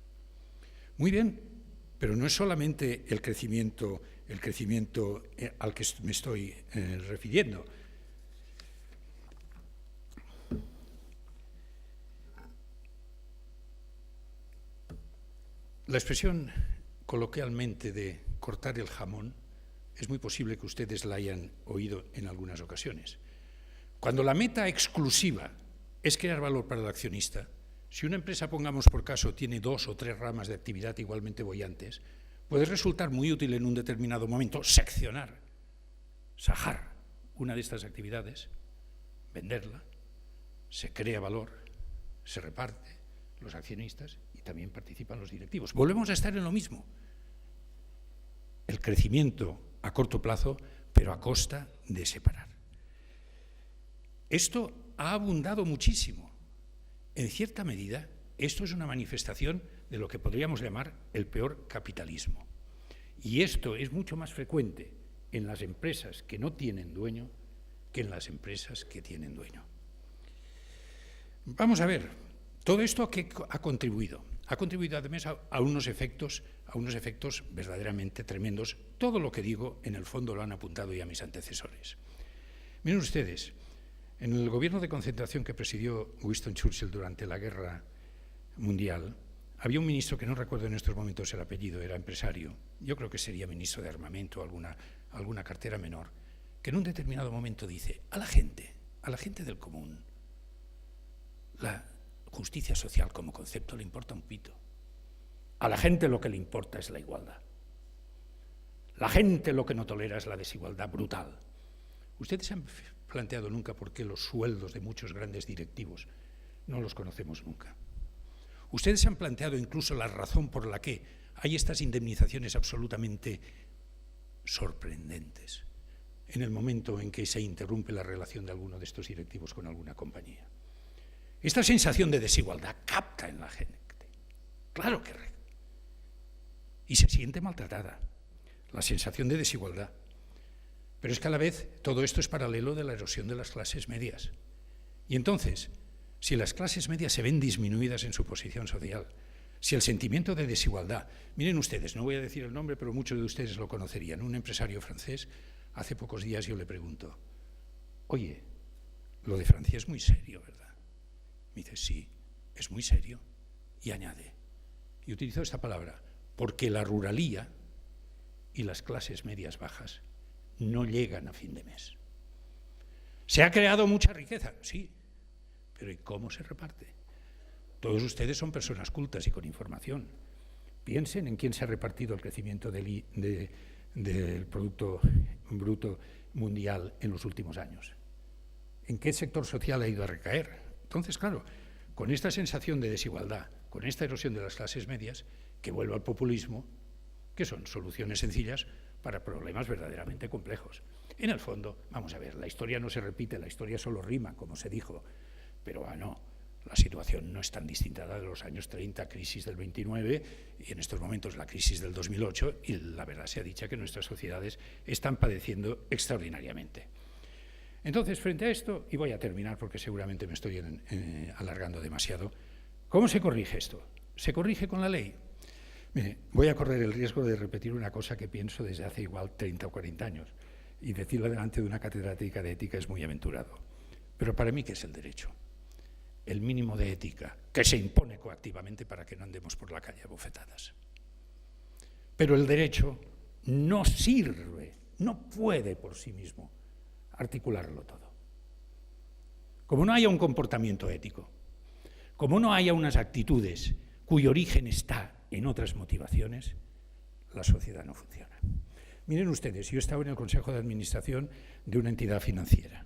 Muy bien, pero no es solamente el crecimiento al que me estoy refiriendo. La expresión coloquialmente de cortar el jamón es muy posible que ustedes la hayan oído en algunas ocasiones. Cuando la meta exclusiva es crear valor para el accionista, si una empresa, pongamos por caso, tiene 2 o 3 ramas de actividad igualmente boyantes, puede resultar muy útil en un determinado momento seccionar, sajar una de estas actividades, venderla, se crea valor, se reparte los accionistas y también participan los directivos. Volvemos a estar en lo mismo. El crecimiento a corto plazo, pero a costa de separar. Esto ha abundado muchísimo. En cierta medida, esto es una manifestación de lo que podríamos llamar el peor capitalismo. Y esto es mucho más frecuente en las empresas que no tienen dueño que en las empresas que tienen dueño. Vamos a ver, todo esto ¿a qué ha contribuido? Ha contribuido además a unos efectos verdaderamente tremendos. Todo lo que digo, en el fondo, lo han apuntado ya mis antecesores. Miren ustedes, en el gobierno de concentración que presidió Winston Churchill durante la Guerra Mundial, había un ministro que no recuerdo en estos momentos el apellido, era empresario, yo creo que sería ministro de Armamento o alguna cartera menor, que en un determinado momento dice, a la gente del común, la justicia social como concepto le importa un pito. A la gente lo que le importa es la igualdad. La gente lo que no tolera es la desigualdad brutal. Ustedes se han planteado nunca por qué los sueldos de muchos grandes directivos no los conocemos nunca. Ustedes se han planteado incluso la razón por la que hay estas indemnizaciones absolutamente sorprendentes en el momento en que se interrumpe la relación de alguno de estos directivos con alguna compañía. Esta sensación de desigualdad capta en la gente. Claro que y se siente maltratada, la sensación de desigualdad. Pero es que a la vez todo esto es paralelo de la erosión de las clases medias. Y entonces, si las clases medias se ven disminuidas en su posición social, si el sentimiento de desigualdad, miren ustedes, no voy a decir el nombre, pero muchos de ustedes lo conocerían, un empresario francés, hace pocos días yo le pregunto, oye, lo de Francia es muy serio, ¿verdad? Me dice, sí, es muy serio. Y añade, y utilizo esta palabra, porque la ruralía y las clases medias bajas no llegan a fin de mes. ¿Se ha creado mucha riqueza? Sí, pero ¿y cómo se reparte? Todos ustedes son personas cultas y con información. Piensen en quién se ha repartido el crecimiento del Producto Bruto Mundial en los últimos años. ¿En qué sector social ha ido a recaer? Entonces, claro, con esta sensación de desigualdad, con esta erosión de las clases medias, que vuelve al populismo, que son soluciones sencillas para problemas verdaderamente complejos. En el fondo, vamos a ver, la historia no se repite, la historia solo rima, como se dijo, pero no, la situación no es tan distinta de los años 30, crisis del 29, y en estos momentos la crisis del 2008, y la verdad sea dicha que nuestras sociedades están padeciendo extraordinariamente. Entonces, frente a esto, y voy a terminar porque seguramente me estoy alargando demasiado, ¿cómo se corrige esto? ¿Se corrige con la ley? Mire, voy a correr el riesgo de repetir una cosa que pienso desde hace igual 30 o 40 años, y decirlo delante de una catedrática de ética es muy aventurado. Pero para mí, ¿qué es el derecho? El mínimo de ética que se impone coactivamente para que no andemos por la calle a bofetadas. Pero el derecho no sirve, no puede por sí mismo articularlo todo. Como no haya un comportamiento ético, como no haya unas actitudes cuyo origen está en otras motivaciones, la sociedad no funciona. Miren ustedes, yo he estado en el Consejo de Administración de una entidad financiera.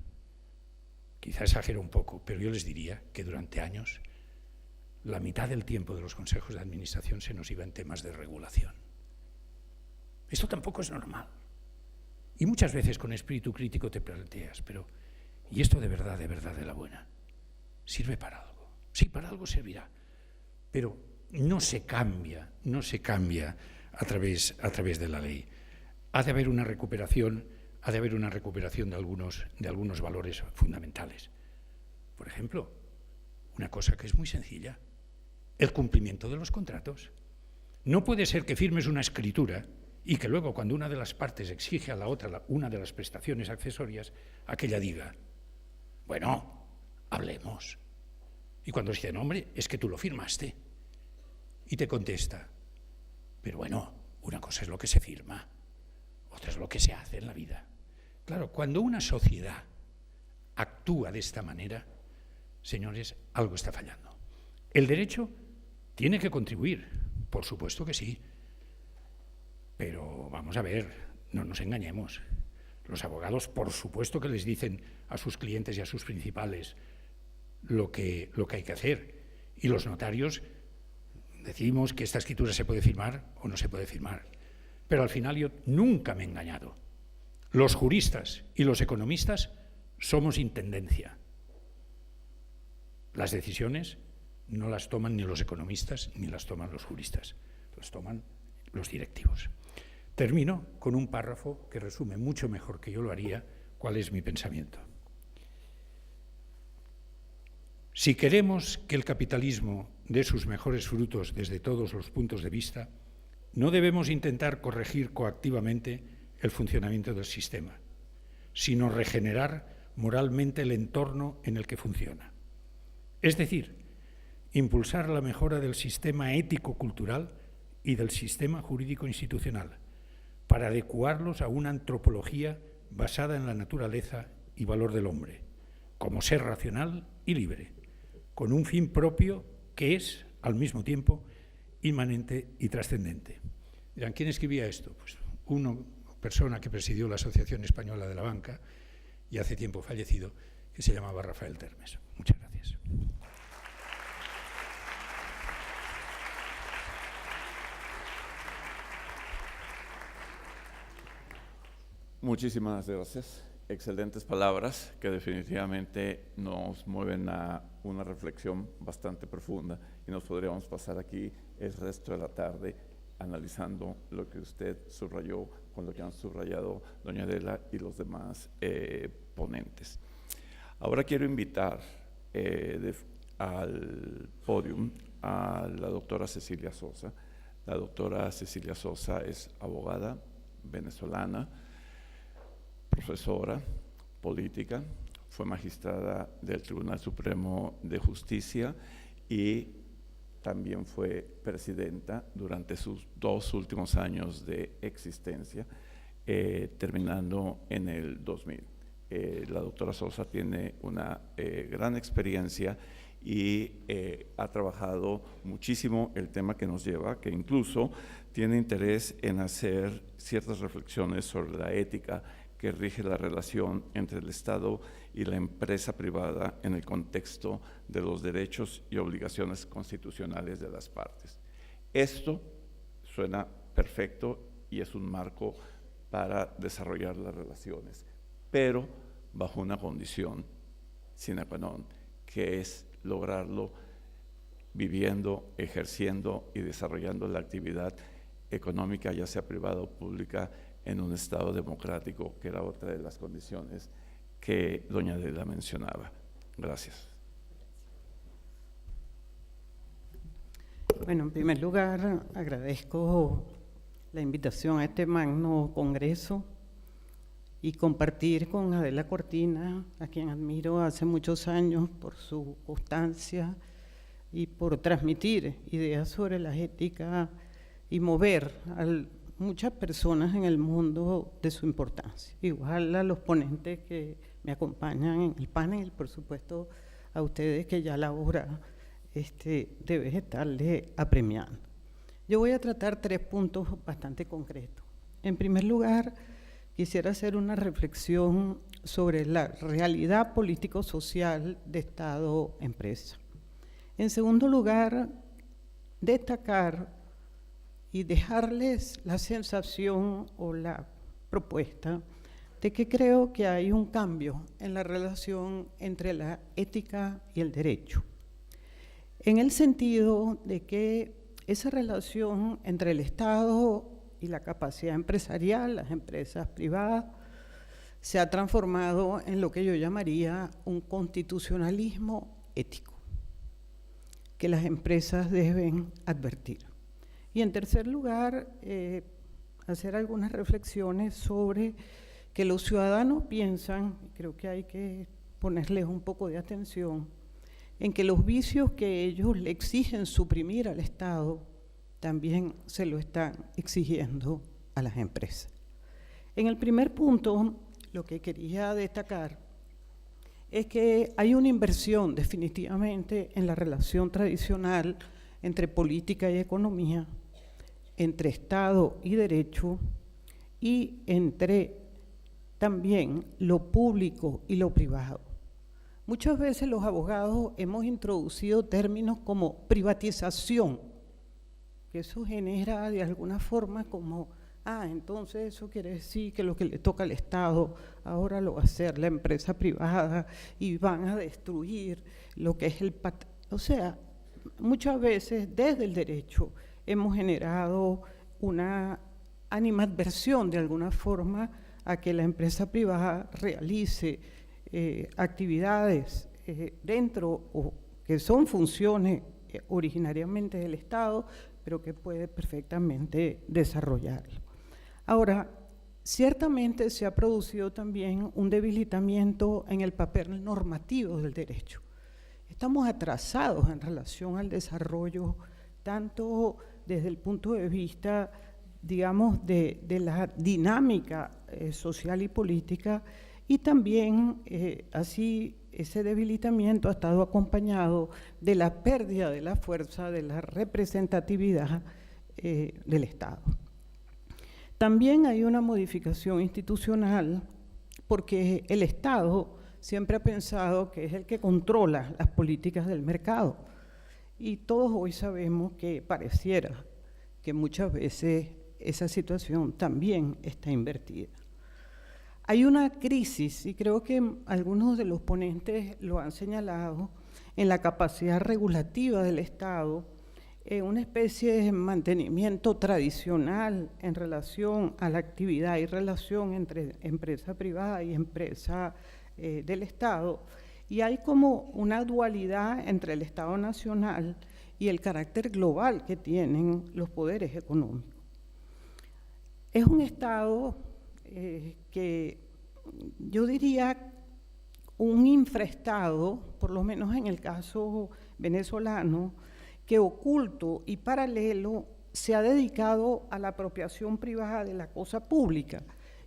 Quizá exagero un poco, pero yo les diría que durante años la mitad del tiempo de los consejos de administración se nos iba en temas de regulación. Esto tampoco es normal. Y muchas veces con espíritu crítico te planteas, pero ¿y esto de verdad de la buena? ¿Sirve para algo? Sí, para algo servirá, pero no se cambia a través de la ley. Ha de haber una recuperación de algunos valores fundamentales. Por ejemplo, una cosa que es muy sencilla, el cumplimiento de los contratos. No puede ser que firmes una escritura y que luego, cuando una de las partes exige a la otra una de las prestaciones accesorias, aquella diga, bueno, hablemos. Y cuando dice, no, hombre, es que tú lo firmaste. Y te contesta, pero bueno, una cosa es lo que se firma, otra es lo que se hace en la vida. Claro, cuando una sociedad actúa de esta manera, señores, algo está fallando. El derecho tiene que contribuir, por supuesto que sí, pero vamos a ver, no nos engañemos. Los abogados, por supuesto que les dicen a sus clientes y a sus principales lo que hay que hacer, y los notarios decimos que esta escritura se puede firmar o no se puede firmar. Pero al final yo nunca me he engañado. Los juristas y los economistas somos intendencia. Las decisiones no las toman ni los economistas ni las toman los juristas, las toman los directivos. Termino con un párrafo que resume mucho mejor que yo lo haría cuál es mi pensamiento. Si queremos que el capitalismo dé sus mejores frutos desde todos los puntos de vista, no debemos intentar corregir coactivamente el funcionamiento del sistema, sino regenerar moralmente el entorno en el que funciona. Es decir, impulsar la mejora del sistema ético-cultural y del sistema jurídico-institucional, para adecuarlos a una antropología basada en la naturaleza y valor del hombre, como ser racional y libre, con un fin propio que es, al mismo tiempo, inmanente y trascendente. Dirán, ¿quién escribía esto? Pues una persona que presidió la Asociación Española de la Banca y hace tiempo fallecido, que se llamaba Rafael Termes. Muchas gracias. Muchísimas gracias. Excelentes palabras que definitivamente nos mueven a una reflexión bastante profunda y nos podríamos pasar aquí el resto de la tarde analizando lo que usted subrayó con lo que han subrayado doña Adela y los demás ponentes. Ahora quiero invitar al podium a la doctora Cecilia Sosa. La doctora Cecilia Sosa es abogada venezolana, profesora, política, fue magistrada del Tribunal Supremo de Justicia y también fue presidenta durante sus 2 últimos años de existencia, terminando en el 2000. La doctora Sosa tiene una gran experiencia y ha trabajado muchísimo el tema que nos lleva, que incluso tiene interés en hacer ciertas reflexiones sobre la ética que rige la relación entre el Estado y la empresa privada en el contexto de los derechos y obligaciones constitucionales de las partes. Esto suena perfecto y es un marco para desarrollar las relaciones, pero bajo una condición sine qua non, que es lograrlo viviendo, ejerciendo y desarrollando la actividad económica, ya sea privada o pública, en un Estado democrático, que era otra de las condiciones que doña Adela mencionaba. Gracias. Bueno, en primer lugar, agradezco la invitación a este magno congreso y compartir con Adela Cortina, a quien admiro hace muchos años por su constancia y por transmitir ideas sobre la ética y mover muchas personas en el mundo de su importancia. Igual a los ponentes que me acompañan en el panel, por supuesto a ustedes que ya la hora debe estarle apremiando. Yo voy a tratar 3 puntos bastante concretos. En primer lugar, quisiera hacer una reflexión sobre la realidad político-social de Estado-empresa. En segundo lugar, destacar y dejarles la sensación o la propuesta de que creo que hay un cambio en la relación entre la ética y el derecho, en el sentido de que esa relación entre el Estado y la capacidad empresarial, las empresas privadas, se ha transformado en lo que yo llamaría un constitucionalismo ético, que las empresas deben advertir. Y en tercer lugar, hacer algunas reflexiones sobre que los ciudadanos piensan, creo que hay que ponerles un poco de atención, en que los vicios que ellos le exigen suprimir al Estado también se lo están exigiendo a las empresas. En el primer punto, lo que quería destacar es que hay una inversión definitivamente en la relación tradicional entre política y economía, entre Estado y derecho y entre también lo público y lo privado. Muchas veces los abogados hemos introducido términos como privatización, que eso genera de alguna forma como, entonces eso quiere decir que lo que le toca al Estado ahora lo va a hacer la empresa privada y van a destruir lo que es el patrimonio. O sea, muchas veces desde el derecho hemos generado una animadversión de alguna forma a que la empresa privada realice actividades dentro o que son funciones originariamente del Estado, pero que puede perfectamente desarrollarlo. Ahora, ciertamente se ha producido también un debilitamiento en el papel normativo del derecho. Estamos atrasados en relación al desarrollo, tanto desde el punto de vista, digamos, de la dinámica social y política, y también así ese debilitamiento ha estado acompañado de la pérdida de la fuerza, de la representatividad del Estado. También hay una modificación institucional porque el Estado siempre ha pensado que es el que controla las políticas del mercado. Y todos hoy sabemos que pareciera que muchas veces esa situación también está invertida. Hay una crisis, y creo que algunos de los ponentes lo han señalado, en la capacidad regulativa del Estado, una especie de mantenimiento tradicional en relación a la actividad y relación entre empresa privada y empresa del Estado, y hay como una dualidad entre el Estado nacional y el carácter global que tienen los poderes económicos. Es un Estado que yo diría un infraestado, por lo menos en el caso venezolano, que oculto y paralelo se ha dedicado a la apropiación privada de la cosa pública,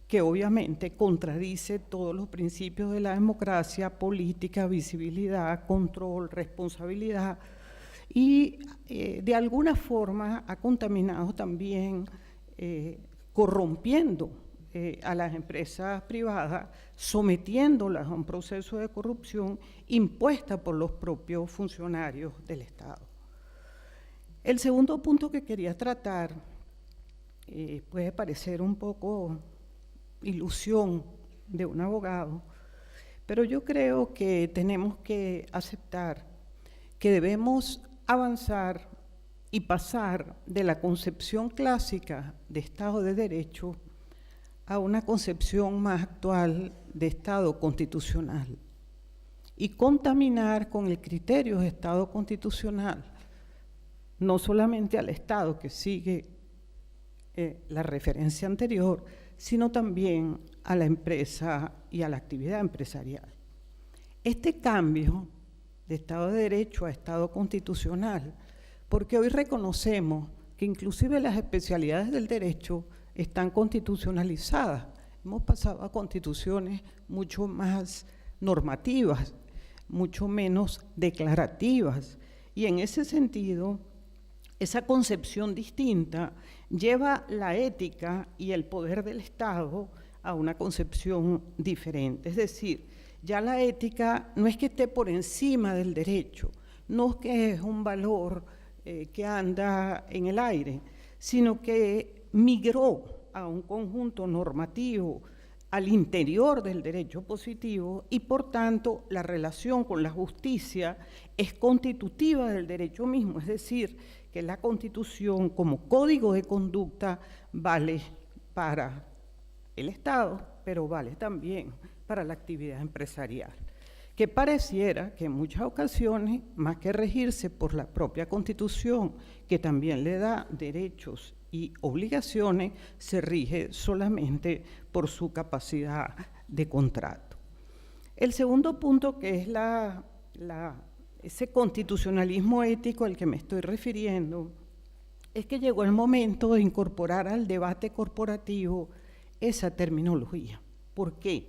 que obviamente contradice todos los principios de la democracia, política, visibilidad, control, responsabilidad, y de alguna forma ha contaminado también, corrompiendo a las empresas privadas, sometiéndolas a un proceso de corrupción impuesta por los propios funcionarios del Estado. El segundo punto que quería tratar puede parecer un poco ilusión de un abogado, pero yo creo que tenemos que aceptar que debemos avanzar y pasar de la concepción clásica de Estado de Derecho a una concepción más actual de Estado constitucional y contaminar con el criterio de Estado constitucional no solamente al Estado que sigue la referencia anterior, sino también a la empresa y a la actividad empresarial. Este cambio de Estado de Derecho a Estado constitucional, porque hoy reconocemos que inclusive las especialidades del derecho están constitucionalizadas. Hemos pasado a constituciones mucho más normativas, mucho menos declarativas, y en ese sentido, esa concepción distinta lleva la ética y el poder del Estado a una concepción diferente. Es decir, ya la ética no es que esté por encima del derecho, no es que es un valor que anda en el aire, sino que migró a un conjunto normativo al interior del derecho positivo y, por tanto, la relación con la justicia es constitutiva del derecho mismo, es decir, que la Constitución como código de conducta vale para el Estado, pero vale también para la actividad empresarial, que pareciera que en muchas ocasiones, más que regirse por la propia Constitución, que también le da derechos y obligaciones, se rige solamente por su capacidad de contrato. El segundo punto, que es ese constitucionalismo ético al que me estoy refiriendo, es que llegó el momento de incorporar al debate corporativo esa terminología. ¿Por qué?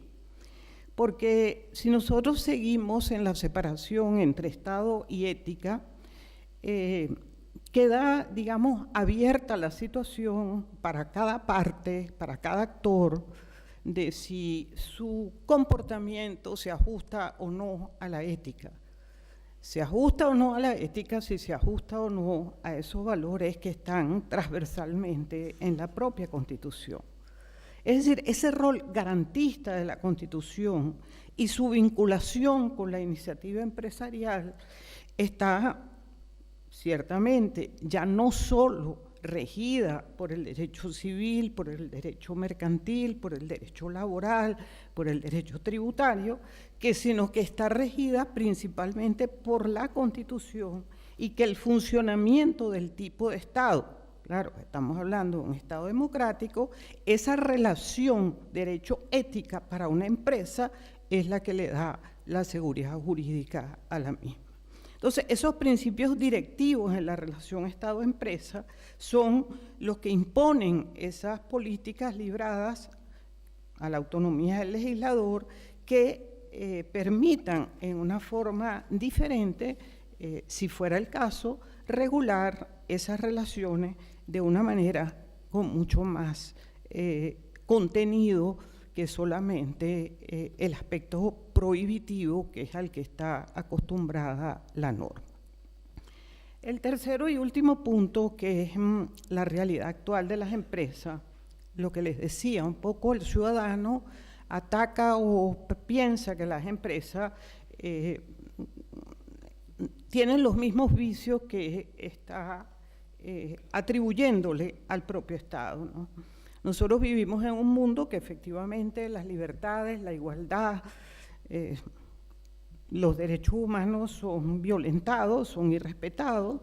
Porque si nosotros seguimos en la separación entre Estado y ética, queda, digamos, abierta la situación para cada parte, para cada actor, de si su comportamiento se ajusta o no a la ética. ¿Se ajusta o no a la ética? Si se ajusta o no a esos valores que están transversalmente en la propia Constitución. Es decir, ese rol garantista de la Constitución y su vinculación con la iniciativa empresarial está ciertamente ya no solo regida por el derecho civil, por el derecho mercantil, por el derecho laboral, por el derecho tributario, sino que está regida principalmente por la Constitución y que el funcionamiento del tipo de Estado, claro, estamos hablando de un Estado democrático, esa relación derecho-ética para una empresa es la que le da la seguridad jurídica a la misma. Entonces, esos principios directivos en la relación Estado-empresa son los que imponen esas políticas libradas a la autonomía del legislador que permitan en una forma diferente, si fuera el caso, regular esas relaciones de una manera con mucho más contenido que solamente el aspecto prohibitivo, que es al que está acostumbrada la norma. El tercero y último punto, que es la realidad actual de las empresas, lo que les decía, un poco el ciudadano ataca o piensa que las empresas tienen los mismos vicios que está atribuyéndole al propio Estado, ¿no? Nosotros vivimos en un mundo que efectivamente las libertades, la igualdad, los derechos humanos son violentados, son irrespetados,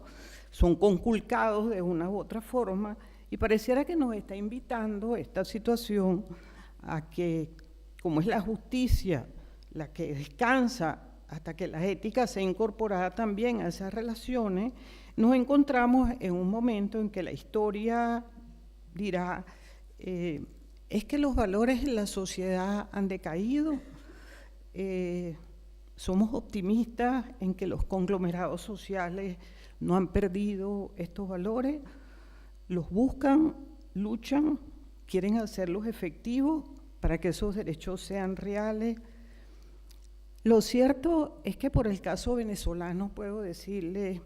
son conculcados de una u otra forma, y pareciera que nos está invitando esta situación a que, como es la justicia la que descansa hasta que la ética sea incorporada también a esas relaciones, nos encontramos en un momento en que la historia dirá, es que los valores en la sociedad han decaído, somos optimistas en que los conglomerados sociales no han perdido estos valores, los buscan, luchan, quieren hacerlos efectivos para que esos derechos sean reales. Lo cierto es que por el caso venezolano puedo decirle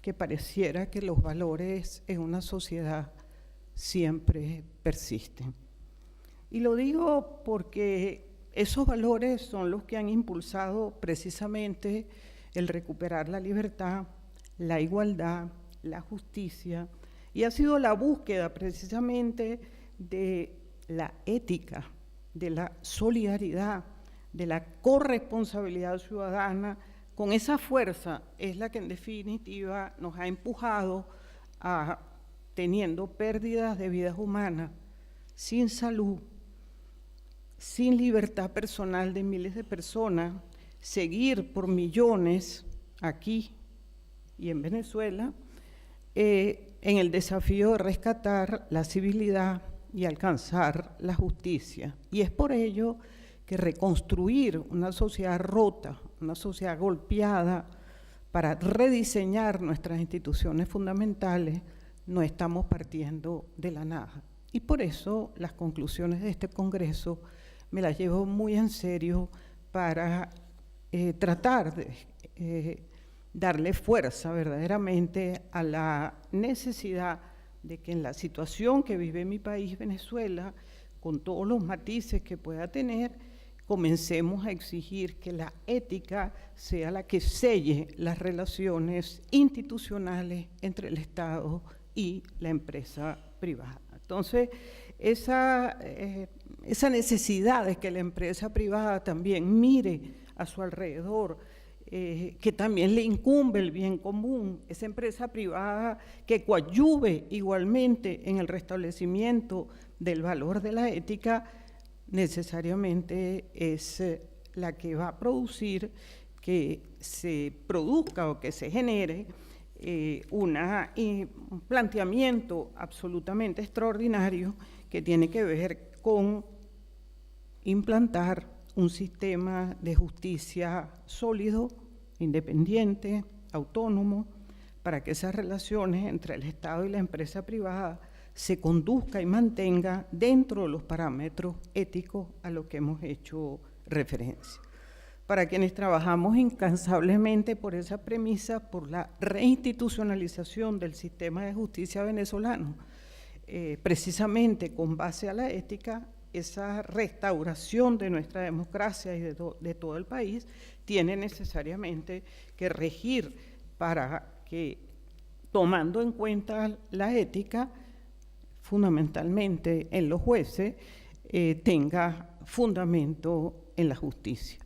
que pareciera que los valores en una sociedad siempre persisten. Y lo digo porque esos valores son los que han impulsado precisamente el recuperar la libertad, la igualdad, la justicia, y ha sido la búsqueda precisamente de la ética, de la solidaridad, de la corresponsabilidad ciudadana. Con esa fuerza es la que en definitiva nos ha empujado a, teniendo pérdidas de vidas humanas, sin salud, sin libertad personal de miles de personas, seguir por millones aquí y en Venezuela, en el desafío de rescatar la civilidad y alcanzar la justicia. Y es por ello que reconstruir una sociedad rota, una sociedad golpeada, para rediseñar nuestras instituciones fundamentales, no estamos partiendo de la nada. Y por eso las conclusiones de este Congreso me las llevo muy en serio para tratar de darle fuerza verdaderamente a la necesidad de que en la situación que vive mi país, Venezuela, con todos los matices que pueda tener, comencemos a exigir que la ética sea la que selle las relaciones institucionales entre el Estado y la empresa privada. Entonces, esa necesidad de que la empresa privada también mire a su alrededor, que también le incumbe el bien común, esa empresa privada que coadyuve igualmente en el restablecimiento del valor de la ética, necesariamente es la que va a producir que se produzca o que se genere un planteamiento absolutamente extraordinario que tiene que ver con implantar un sistema de justicia sólido, independiente, autónomo, para que esas relaciones entre el Estado y la empresa privada se conduzca y mantenga dentro de los parámetros éticos a los que hemos hecho referencia. Para quienes trabajamos incansablemente por esa premisa, por la reinstitucionalización del sistema de justicia venezolano, precisamente con base a la ética, esa restauración de nuestra democracia y de todo el país tiene necesariamente que regir para que, tomando en cuenta la ética, fundamentalmente en los jueces, tenga fundamento en la justicia.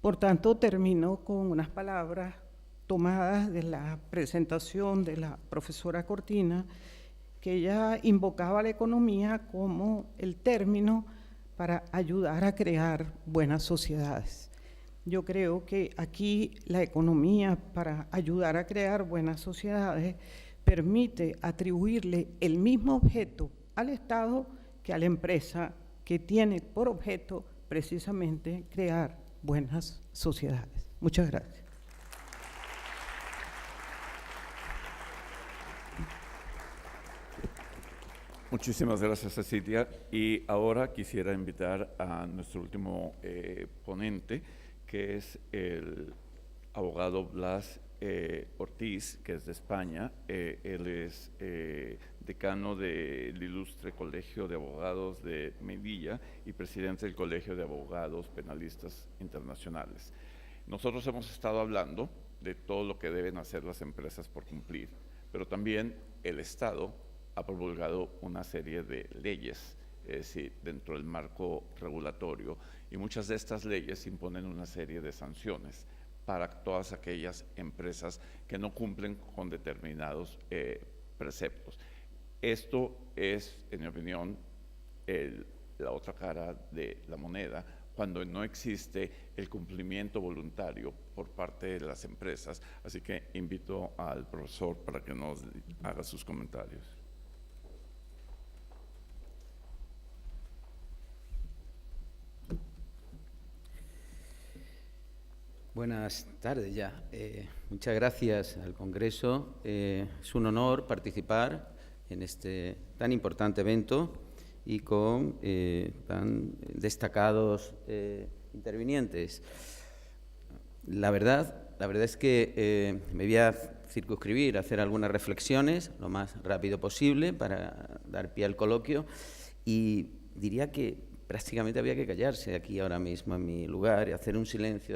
Por tanto, termino con unas palabras tomadas de la presentación de la profesora Cortina, que ella invocaba la economía como el término para ayudar a crear buenas sociedades. Yo creo que aquí la economía, para ayudar a crear buenas sociedades, permite atribuirle el mismo objeto al Estado que a la empresa, que tiene por objeto precisamente crear buenas sociedades. Muchas gracias. Muchísimas gracias, Cecilia. Y ahora quisiera invitar a nuestro último ponente, que es el abogado Blas Ortiz, que es de España. Él es decano del Ilustre Colegio de Abogados de Melilla y presidente del Colegio de Abogados Penalistas Internacionales. Nosotros hemos estado hablando de todo lo que deben hacer las empresas por cumplir, pero también el Estado ha promulgado una serie de leyes, es decir, dentro del marco regulatorio, y muchas de estas leyes imponen una serie de sanciones para todas aquellas empresas que no cumplen con determinados preceptos. Esto es, en mi opinión, la otra cara de la moneda, cuando no existe el cumplimiento voluntario por parte de las empresas. Así que invito al profesor para que nos haga sus comentarios. Buenas tardes ya. Muchas gracias al Congreso. Es un honor participar en este tan importante evento y con tan destacados intervinientes. La verdad es que me voy a circunscribir a hacer algunas reflexiones lo más rápido posible para dar pie al coloquio, y diría que prácticamente había que callarse aquí ahora mismo en mi lugar y hacer un silencio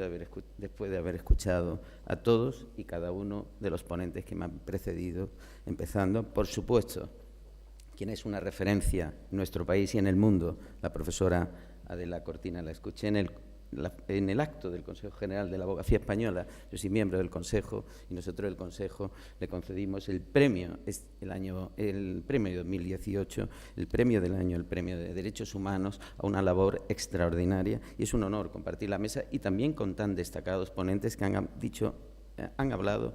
después de haber escuchado a todos y cada uno de los ponentes que me han precedido, empezando, por supuesto, quien es una referencia en nuestro país y en el mundo, la profesora Adela Cortina. La escuché en el acto del Consejo General de la Abogacía Española. Yo soy miembro del Consejo y nosotros del Consejo le concedimos el premio, el premio de 2018, el premio del año, el premio de Derechos Humanos, a una labor extraordinaria, y es un honor compartir la mesa y también con tan destacados ponentes que han hablado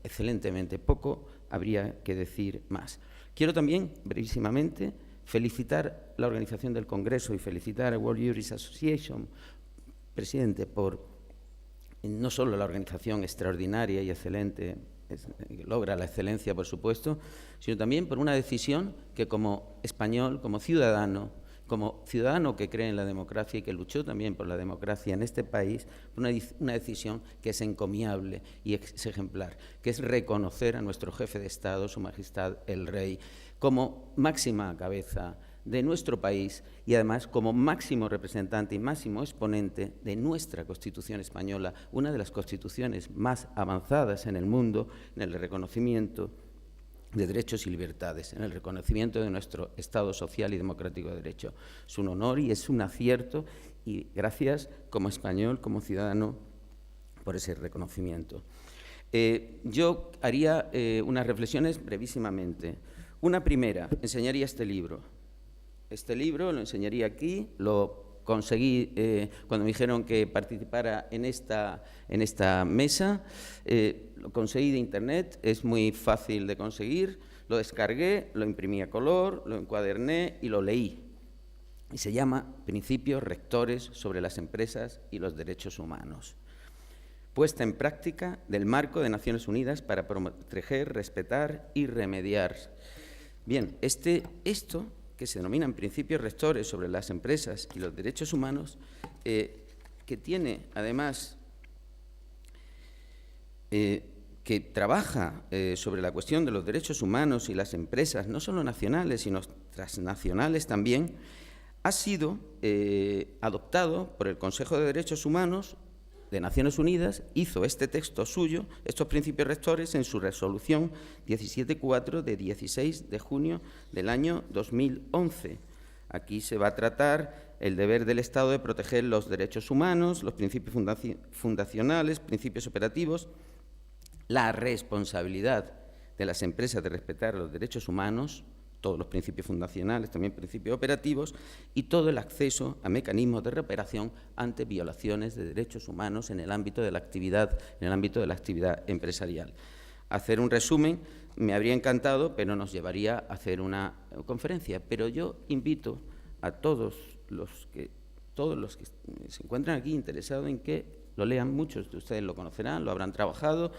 excelentemente. Poco habría que decir más. Quiero también, brevísimamente, felicitar la organización del Congreso y felicitar a World Jurist Association, presidente, por no solo la organización extraordinaria y excelente, logra la excelencia, por supuesto, sino también por una decisión que como español, como ciudadano que cree en la democracia y que luchó también por la democracia en este país, una decisión que es encomiable y es ejemplar, que es reconocer a nuestro jefe de Estado, Su Majestad el Rey, como máxima cabeza de nuestro país y además como máximo representante y máximo exponente de nuestra Constitución española, una de las constituciones más avanzadas en el mundo en el reconocimiento de derechos y libertades, en el reconocimiento de nuestro Estado social y democrático de derecho. Es un honor y es un acierto, y gracias como español, como ciudadano, por ese reconocimiento. Yo haría unas reflexiones brevísimamente. Una primera, enseñaría este libro. Este libro lo enseñaría aquí, lo conseguí cuando me dijeron que participara en esta mesa, lo conseguí de internet, es muy fácil de conseguir, lo descargué, lo imprimí a color, lo encuaderné y lo leí. Y se llama Principios Rectores sobre las Empresas y los Derechos Humanos. Puesta en práctica del marco de Naciones Unidas para proteger, respetar y remediar. Bien, esto que se denominan principios rectores sobre las empresas y los derechos humanos, que tiene además, que trabaja sobre la cuestión de los derechos humanos y las empresas, no solo nacionales, sino transnacionales también, ha sido adoptado por el Consejo de Derechos Humanos de Naciones Unidas, hizo este texto suyo, estos principios rectores, en su resolución 17.4 de 16 de junio del año 2011. Aquí se va a tratar el deber del Estado de proteger los derechos humanos, los principios fundacionales, principios operativos, la responsabilidad de las empresas de respetar los derechos humanos, todos los principios fundacionales, también principios operativos, y todo el acceso a mecanismos de reparación ante violaciones de derechos humanos en el ámbito de la actividad, empresarial. Hacer un resumen me habría encantado, pero nos llevaría a hacer una conferencia. Pero yo invito a todos los que se encuentran aquí interesados en que lo lean. Muchos de ustedes lo conocerán, lo habrán trabajado,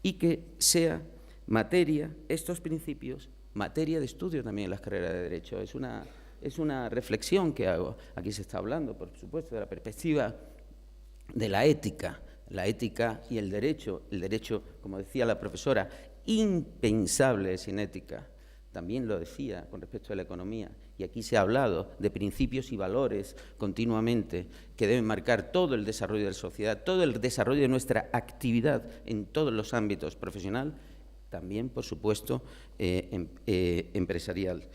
y que sea materia estos principios materia de estudio también en las carreras de Derecho. Es una reflexión que hago. Aquí se está hablando, por supuesto, de la perspectiva de la ética y el derecho, como decía la profesora, impensable sin ética. También lo decía con respecto a la economía. Y aquí se ha hablado de principios y valores continuamente que deben marcar todo el desarrollo de la sociedad, todo el desarrollo de nuestra actividad en todos los ámbitos profesional, también, por supuesto, empresarial.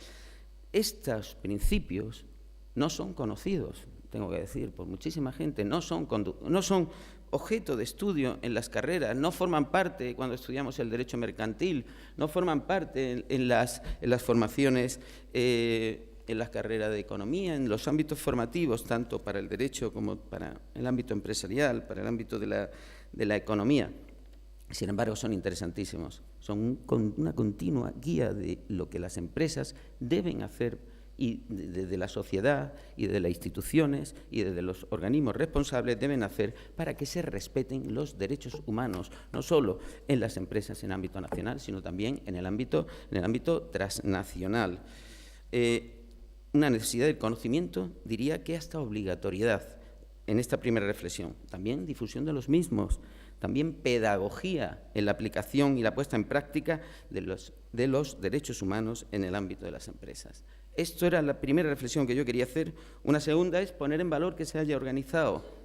Estos principios no son conocidos, tengo que decir, por muchísima gente, no son objeto de estudio en las carreras, no forman parte cuando estudiamos el derecho mercantil, no forman parte en las formaciones, en las carreras de economía, en los ámbitos formativos, tanto para el derecho como para el ámbito empresarial, para el ámbito de la economía. Sin embargo, son interesantísimos, son una continua guía de lo que las empresas deben hacer y desde la sociedad y de las instituciones y desde los organismos responsables deben hacer para que se respeten los derechos humanos, no solo en las empresas en ámbito nacional, sino también en el ámbito transnacional. Una necesidad del conocimiento, diría que hasta obligatoriedad en esta primera reflexión. También difusión de los mismos, también pedagogía en la aplicación y la puesta en práctica de los derechos humanos en el ámbito de las empresas. Esto era la primera reflexión que yo quería hacer. Una segunda es poner en valor que se haya organizado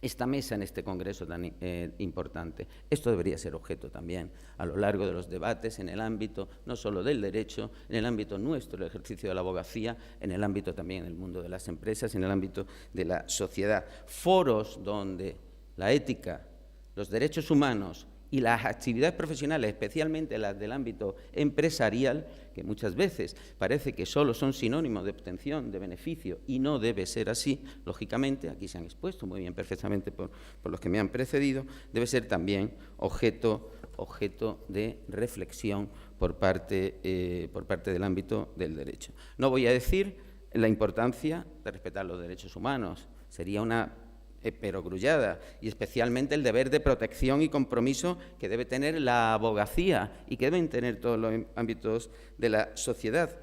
esta mesa en este congreso tan importante. Esto debería ser objeto también a lo largo de los debates en el ámbito no solo del derecho, en el ámbito nuestro, el ejercicio de la abogacía, en el ámbito también del mundo de las empresas, en el ámbito de la sociedad. Foros donde la ética, los derechos humanos y las actividades profesionales, especialmente las del ámbito empresarial, que muchas veces parece que solo son sinónimos de obtención de beneficio y no debe ser así, lógicamente, aquí se han expuesto muy bien perfectamente por los que me han precedido, debe ser también objeto de reflexión por parte del ámbito del derecho. No voy a decir la importancia de respetar los derechos humanos, sería una perogrullada, y especialmente el deber de protección y compromiso que debe tener la abogacía y que deben tener todos los ámbitos de la sociedad.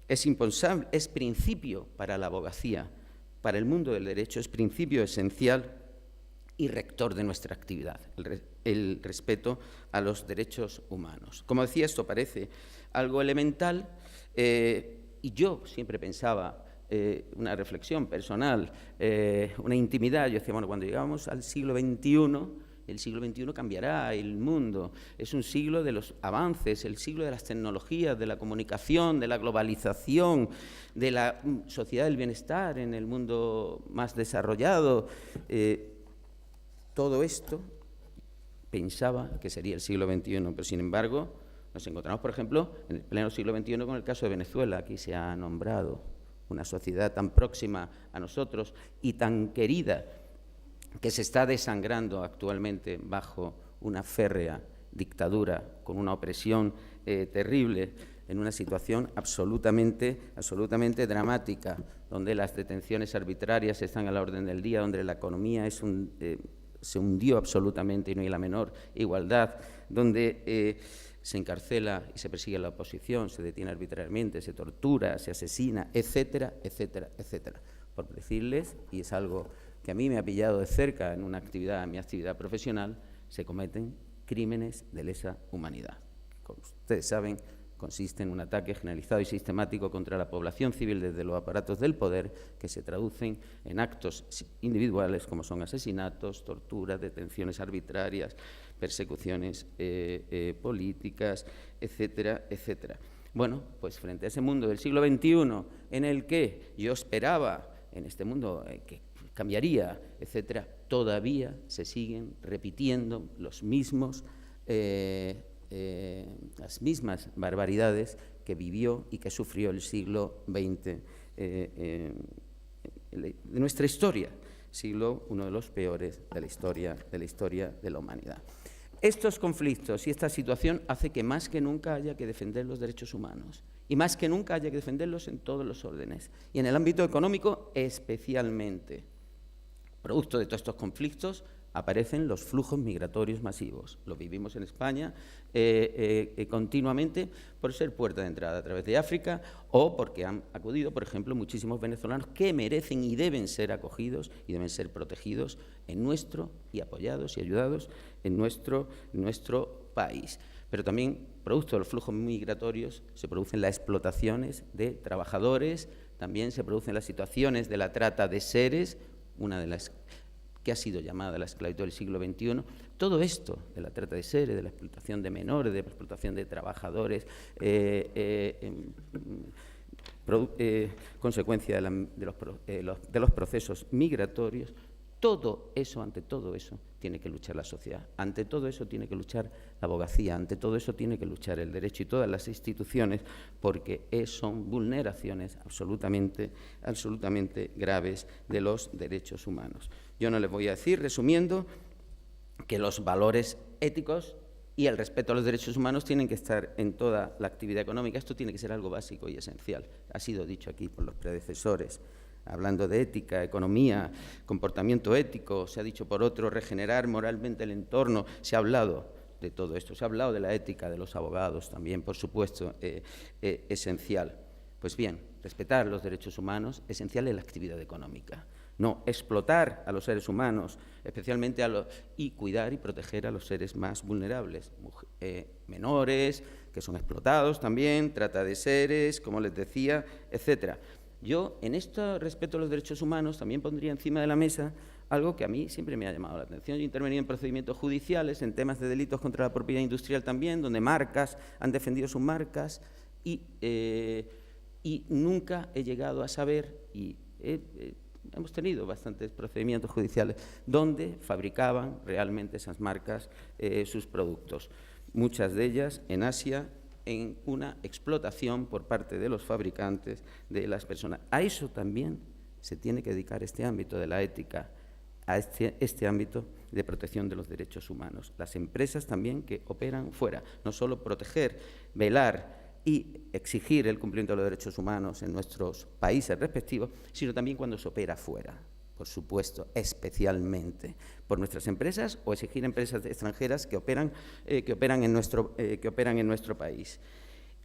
Es impensable, es principio para la abogacía, para el mundo del derecho, es principio esencial y rector de nuestra actividad, el respeto a los derechos humanos. Como decía, esto parece algo elemental y yo siempre pensaba, una reflexión personal, una intimidad. Yo decía, bueno, cuando llegamos al siglo XXI, el siglo XXI cambiará el mundo. Es un siglo de los avances, el siglo de las tecnologías, de la comunicación, de la globalización, de la sociedad del bienestar en el mundo más desarrollado. Todo esto pensaba que sería el siglo XXI, pero sin embargo nos encontramos, por ejemplo, en el pleno siglo XXI con el caso de Venezuela. Aquí se ha nombrado una sociedad tan próxima a nosotros y tan querida que se está desangrando actualmente bajo una férrea dictadura, con una opresión terrible, en una situación absolutamente dramática, donde las detenciones arbitrarias están a la orden del día, donde la economía se hundió absolutamente y no hay la menor igualdad, donde se encarcela y se persigue a la oposición, se detiene arbitrariamente, se tortura, se asesina, etcétera, etcétera, etcétera. Por decirles, y es algo que a mí me ha pillado de cerca en mi actividad profesional, se cometen crímenes de lesa humanidad. Como ustedes saben, consiste en un ataque generalizado y sistemático contra la población civil desde los aparatos del poder, que se traducen en actos individuales como son asesinatos, torturas, detenciones arbitrarias, persecuciones políticas, etcétera, etcétera. Bueno, pues frente a ese mundo del siglo XXI en el que yo esperaba, en este mundo que cambiaría, etcétera, todavía se siguen repitiendo las mismas barbaridades que vivió y que sufrió el siglo XX de nuestra historia, uno de los peores de la historia de la humanidad. Estos conflictos y esta situación hace que más que nunca haya que defender los derechos humanos y más que nunca haya que defenderlos en todos los órdenes y en el ámbito económico especialmente. Producto de todos estos conflictos, aparecen los flujos migratorios masivos. Lo vivimos en España continuamente por ser puerta de entrada a través de África o porque han acudido, por ejemplo, muchísimos venezolanos que merecen y deben ser acogidos y deben ser protegidos en nuestro, y apoyados y ayudados en nuestro país. Pero también, producto de los flujos migratorios, se producen las explotaciones de trabajadores, también se producen las situaciones de la trata de seres, una de las que ha sido llamada la esclavitud del siglo XXI. Todo esto de la trata de seres, de la explotación de menores, de la explotación de trabajadores, consecuencia de los procesos migratorios, todo eso, ante todo eso, tiene que luchar la sociedad, ante todo eso tiene que luchar la abogacía, ante todo eso tiene que luchar el derecho y todas las instituciones, porque son vulneraciones absolutamente graves de los derechos humanos. Yo no les voy a decir, resumiendo, que los valores éticos y el respeto a los derechos humanos tienen que estar en toda la actividad económica. Esto tiene que ser algo básico y esencial. Ha sido dicho aquí por los predecesores. Hablando de ética, economía, comportamiento ético, se ha dicho por otro, regenerar moralmente el entorno, se ha hablado de todo esto, se ha hablado de la ética de los abogados también, por supuesto, esencial. Pues bien, respetar los derechos humanos, esencial en la actividad económica. No explotar a los seres humanos, especialmente y cuidar y proteger a los seres más vulnerables, menores, que son explotados también, trata de seres, como les decía, etcétera. Yo, en esto respecto a los derechos humanos, también pondría encima de la mesa algo que a mí siempre me ha llamado la atención. Yo he intervenido en procedimientos judiciales, en temas de delitos contra la propiedad industrial también, donde marcas han defendido sus marcas y nunca he llegado a saber, y hemos tenido bastantes procedimientos judiciales, donde fabricaban realmente esas marcas sus productos. Muchas de ellas en Asia, en una explotación por parte de los fabricantes de las personas. A eso también se tiene que dedicar este ámbito de la ética, a este ámbito de protección de los derechos humanos. Las empresas también que operan fuera, no solo proteger, velar y exigir el cumplimiento de los derechos humanos en nuestros países respectivos, sino también cuando se opera fuera. Por supuesto, especialmente por nuestras empresas o exigir empresas extranjeras que operan en nuestro país.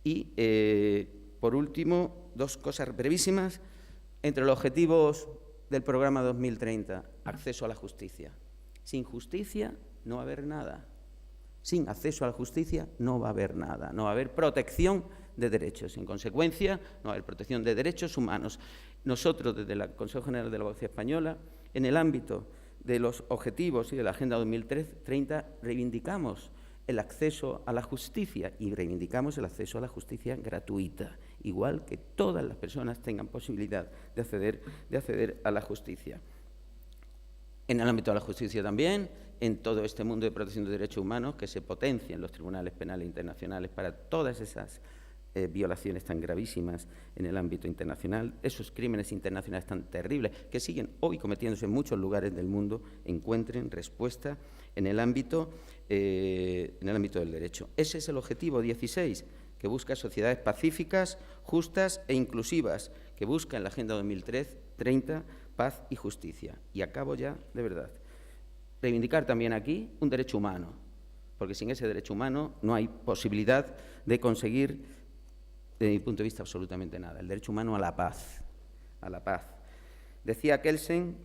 Y, por último, dos cosas brevísimas. Entre los objetivos del programa 2030, acceso a la justicia. Sin justicia no va a haber nada. Sin acceso a la justicia no va a haber nada. No va a haber protección de derechos. En consecuencia, no va a haber protección de derechos humanos. Nosotros, desde el Consejo General de la Abogacía Española, en el ámbito de los objetivos y de la Agenda 2030, reivindicamos el acceso a la justicia y reivindicamos el acceso a la justicia gratuita, igual que todas las personas tengan posibilidad de acceder a la justicia. En el ámbito de la justicia también, en todo este mundo de protección de derechos humanos, que se potencien los tribunales penales internacionales para todas esas violaciones tan gravísimas en el ámbito internacional, esos crímenes internacionales tan terribles que siguen hoy cometiéndose en muchos lugares del mundo, encuentren respuesta en el ámbito del derecho. Ese es el objetivo 16, que busca sociedades pacíficas, justas e inclusivas, que busca en la Agenda 2030 paz y justicia. Y acabo ya, de verdad. Reivindicar también aquí un derecho humano, porque sin ese derecho humano no hay posibilidad de conseguir, desde mi punto de vista, absolutamente nada. El derecho humano a la paz. Decía Kelsen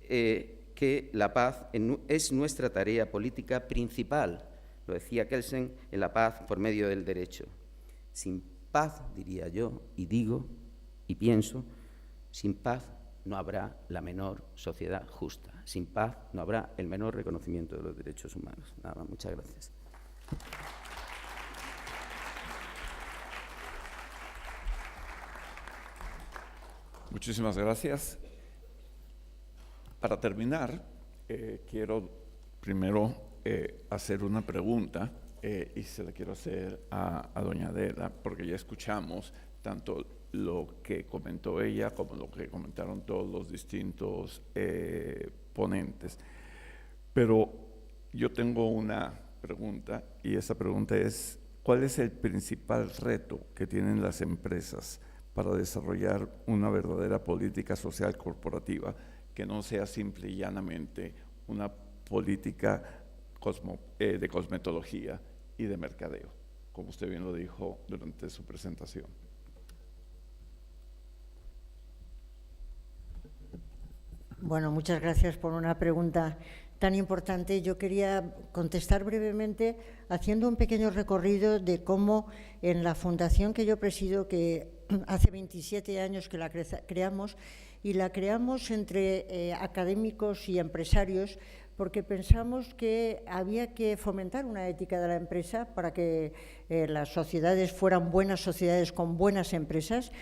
que la paz es nuestra tarea política principal. Lo decía Kelsen, en la paz por medio del derecho. Sin paz, diría yo, y digo, y pienso, sin paz no habrá la menor sociedad justa. Sin paz no habrá el menor reconocimiento de los derechos humanos. Nada, muchas gracias. Muchísimas gracias. Para terminar, quiero primero hacer una pregunta y se la quiero hacer a doña Adela, porque ya escuchamos tanto lo que comentó ella como lo que comentaron todos los distintos ponentes. Pero yo tengo una pregunta y esa pregunta es: ¿cuál es el principal reto que tienen las empresas para desarrollar una verdadera política social corporativa que no sea simple y llanamente una política de cosmetología y de mercadeo, como usted bien lo dijo durante su presentación. Bueno, muchas gracias por una pregunta tan importante. Yo quería contestar brevemente haciendo un pequeño recorrido de cómo en la fundación que yo presido, que hace 27 años que la creamos, y la creamos entre académicos y empresarios, porque pensamos que había que fomentar una ética de la empresa para que las sociedades fueran buenas sociedades con buenas empresas,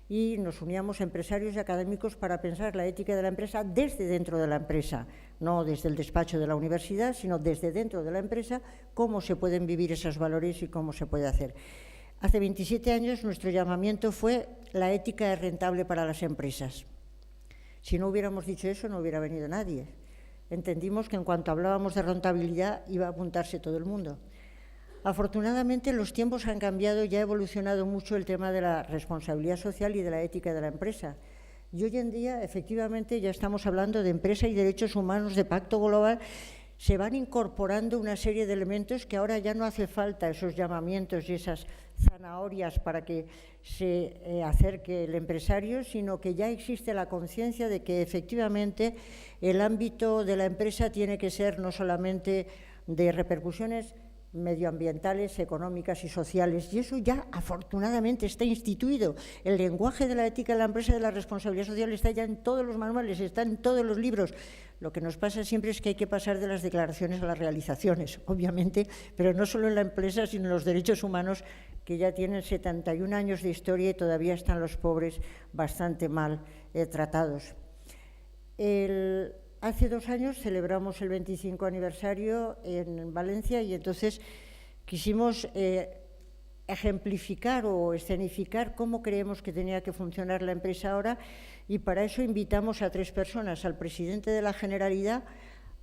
y nos uníamos empresarios y académicos para pensar la ética de la empresa desde dentro de la empresa, no desde el despacho de la universidad, sino desde dentro de la empresa, cómo se pueden vivir esos valores y cómo se puede hacer. Hace 27 años nuestro llamamiento fue la ética es rentable para las empresas. Si no hubiéramos dicho eso, no hubiera venido nadie. Entendimos que en cuanto hablábamos de rentabilidad iba a apuntarse todo el mundo. Afortunadamente los tiempos han cambiado y ha evolucionado mucho el tema de la responsabilidad social y de la ética de la empresa. Y hoy en día, efectivamente, ya estamos hablando de empresa y derechos humanos, de pacto global. Se van incorporando una serie de elementos que ahora ya no hace falta esos llamamientos y esas zanahorias para que se acerque el empresario, sino que ya existe la conciencia de que efectivamente el ámbito de la empresa tiene que ser no solamente de repercusiones medioambientales, económicas y sociales, y eso ya afortunadamente está instituido. El lenguaje de la ética de la empresa y de la responsabilidad social está ya en todos los manuales, está en todos los libros. Lo que nos pasa siempre es que hay que pasar de las declaraciones a las realizaciones, obviamente, pero no solo en la empresa, sino en los derechos humanos, que ya tienen 71 años de historia y todavía están los pobres bastante mal tratados. Hace 2 años celebramos el 25 aniversario en Valencia y entonces quisimos ejemplificar o escenificar cómo creemos que tenía que funcionar la empresa ahora, y para eso invitamos a 3 personas, al presidente de la Generalidad,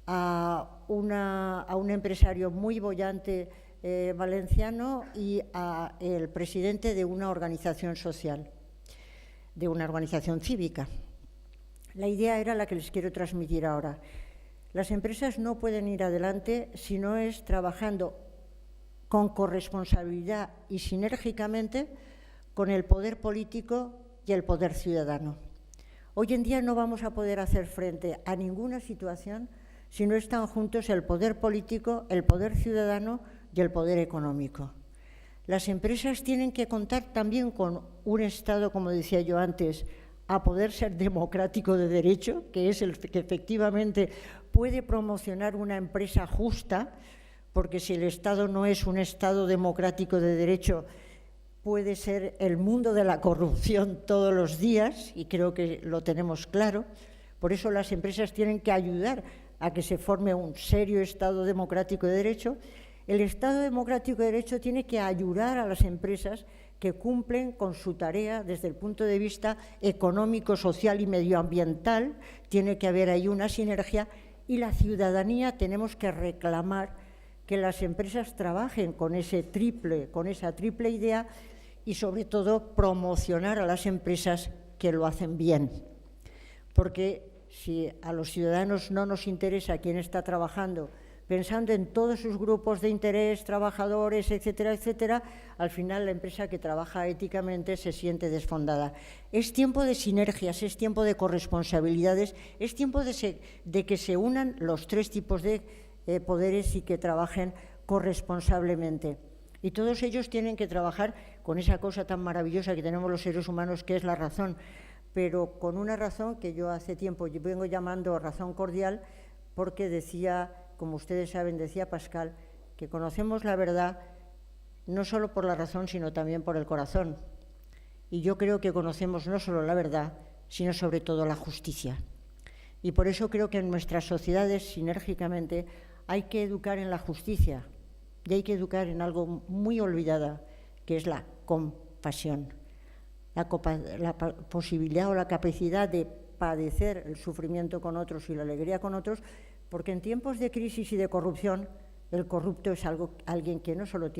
a un empresario muy boyante valenciano y al presidente de una organización social, de una organización cívica. La idea era la que les quiero transmitir ahora. Las empresas no pueden ir adelante si no es trabajando con corresponsabilidad y sinérgicamente con el poder político y el poder ciudadano. Hoy en día no vamos a poder hacer frente a ninguna situación si no están juntos el poder político, el poder ciudadano y el poder económico. Las empresas tienen que contar también con un Estado, como decía yo antes, a poder ser democrático de derecho, que es el que efectivamente puede promocionar una empresa justa, porque si el Estado no es un Estado democrático de derecho, puede ser el mundo de la corrupción todos los días, y creo que lo tenemos claro. Por eso las empresas tienen que ayudar a que se forme un serio Estado democrático de derecho. El Estado democrático de derecho tiene que ayudar a las empresas que cumplen con su tarea desde el punto de vista económico, social y medioambiental. Tiene que haber ahí una sinergia, y la ciudadanía tenemos que reclamar que las empresas trabajen con esa triple idea, y sobre todo promocionar a las empresas que lo hacen bien. Porque si a los ciudadanos no nos interesa quién está trabajando, pensando en todos sus grupos de interés, trabajadores, etcétera, etcétera, al final la empresa que trabaja éticamente se siente desfondada. Es tiempo de sinergias, es tiempo de corresponsabilidades, es tiempo de que se unan los 3 tipos de poderes y que trabajen corresponsablemente. Y todos ellos tienen que trabajar con esa cosa tan maravillosa que tenemos los seres humanos, que es la razón, pero con una razón que yo hace tiempo vengo llamando razón cordial, porque decía, como ustedes saben, decía Pascal, que conocemos la verdad no solo por la razón, sino también por el corazón. Y yo creo que conocemos no solo la verdad, sino sobre todo la justicia. Y por eso creo que en nuestras sociedades, sinérgicamente, hay que educar en la justicia y hay que educar en algo muy olvidada, que es la compasión, la posibilidad o la capacidad de padecer el sufrimiento con otros y la alegría con otros, porque en tiempos de crisis y de corrupción, el corrupto es alguien que no solo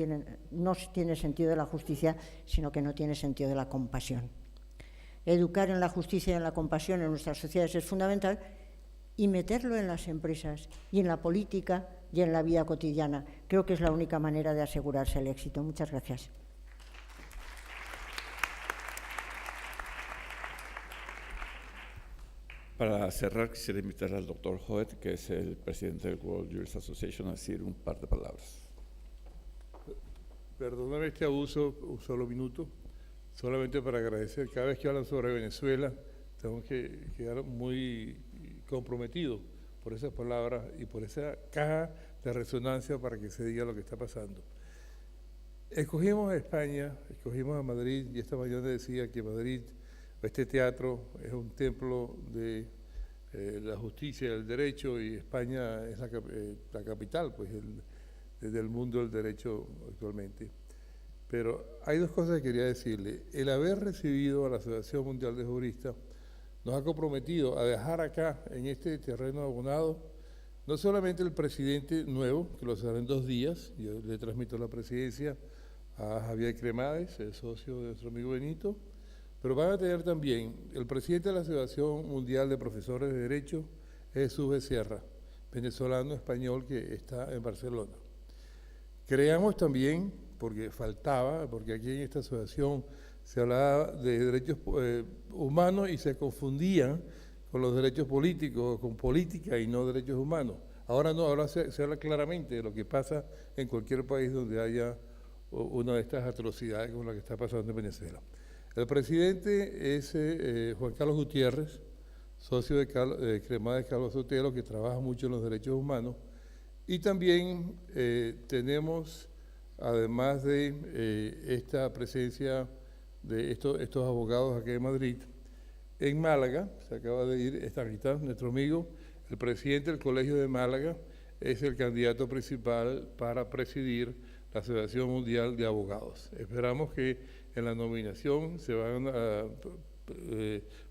no tiene sentido de la justicia, sino que no tiene sentido de la compasión. Educar en la justicia y en la compasión en nuestras sociedades es fundamental, y meterlo en las empresas y en la política y en la vida cotidiana. Creo que es la única manera de asegurarse el éxito. Muchas gracias. Para cerrar, quisiera invitar al doctor Hoet, que es el presidente del World Jurist Association, a decir un par de palabras. Perdóname este abuso, un solo minuto, solamente para agradecer. Cada vez que hablan sobre Venezuela, tengo que quedar muy comprometido por esas palabras y por esa caja de resonancia para que se diga lo que está pasando. Escogimos a España, escogimos a Madrid, y esta mañana decía que Madrid, este teatro, es un templo de la justicia y el derecho, y España es la capital pues, del mundo del derecho actualmente. Pero hay dos cosas que quería decirle. El haber recibido a la Asociación Mundial de Juristas nos ha comprometido a dejar acá, en este terreno abonado, no solamente el presidente nuevo, que lo será en 2 días, yo le transmito la presidencia a Javier Cremades, el socio de nuestro amigo Benito, pero van a tener también el presidente de la Asociación Mundial de Profesores de Derecho, Jesús Becerra, venezolano español que está en Barcelona. Creamos también, porque faltaba, porque aquí en esta asociación se hablaba de derechos humanos y se confundían con los derechos políticos, con política y no derechos humanos. Ahora no, ahora se habla claramente de lo que pasa en cualquier país donde haya una de estas atrocidades como la que está pasando en Venezuela. El presidente es Juan Carlos Gutiérrez, socio de Cremades Calvo Sotelo, que trabaja mucho en los derechos humanos, y también tenemos, además de esta presencia de estos abogados aquí en Madrid, en Málaga, se acaba de ir, está nuestro amigo, el presidente del Colegio de Málaga, es el candidato principal para presidir la Asociación Mundial de Abogados. Esperamos que en la nominación se van a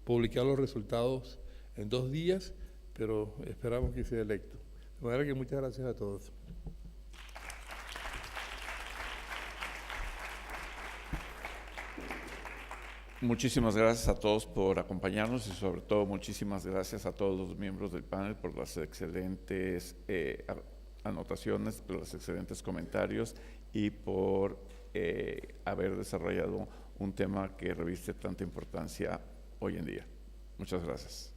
publicar los resultados en 2 días, pero esperamos que sea electo. De manera que muchas gracias a todos. Muchísimas gracias a todos por acompañarnos y sobre todo muchísimas gracias a todos los miembros del panel por las excelentes anotaciones, por los excelentes comentarios y por haber desarrollado un tema que reviste tanta importancia hoy en día. Muchas gracias.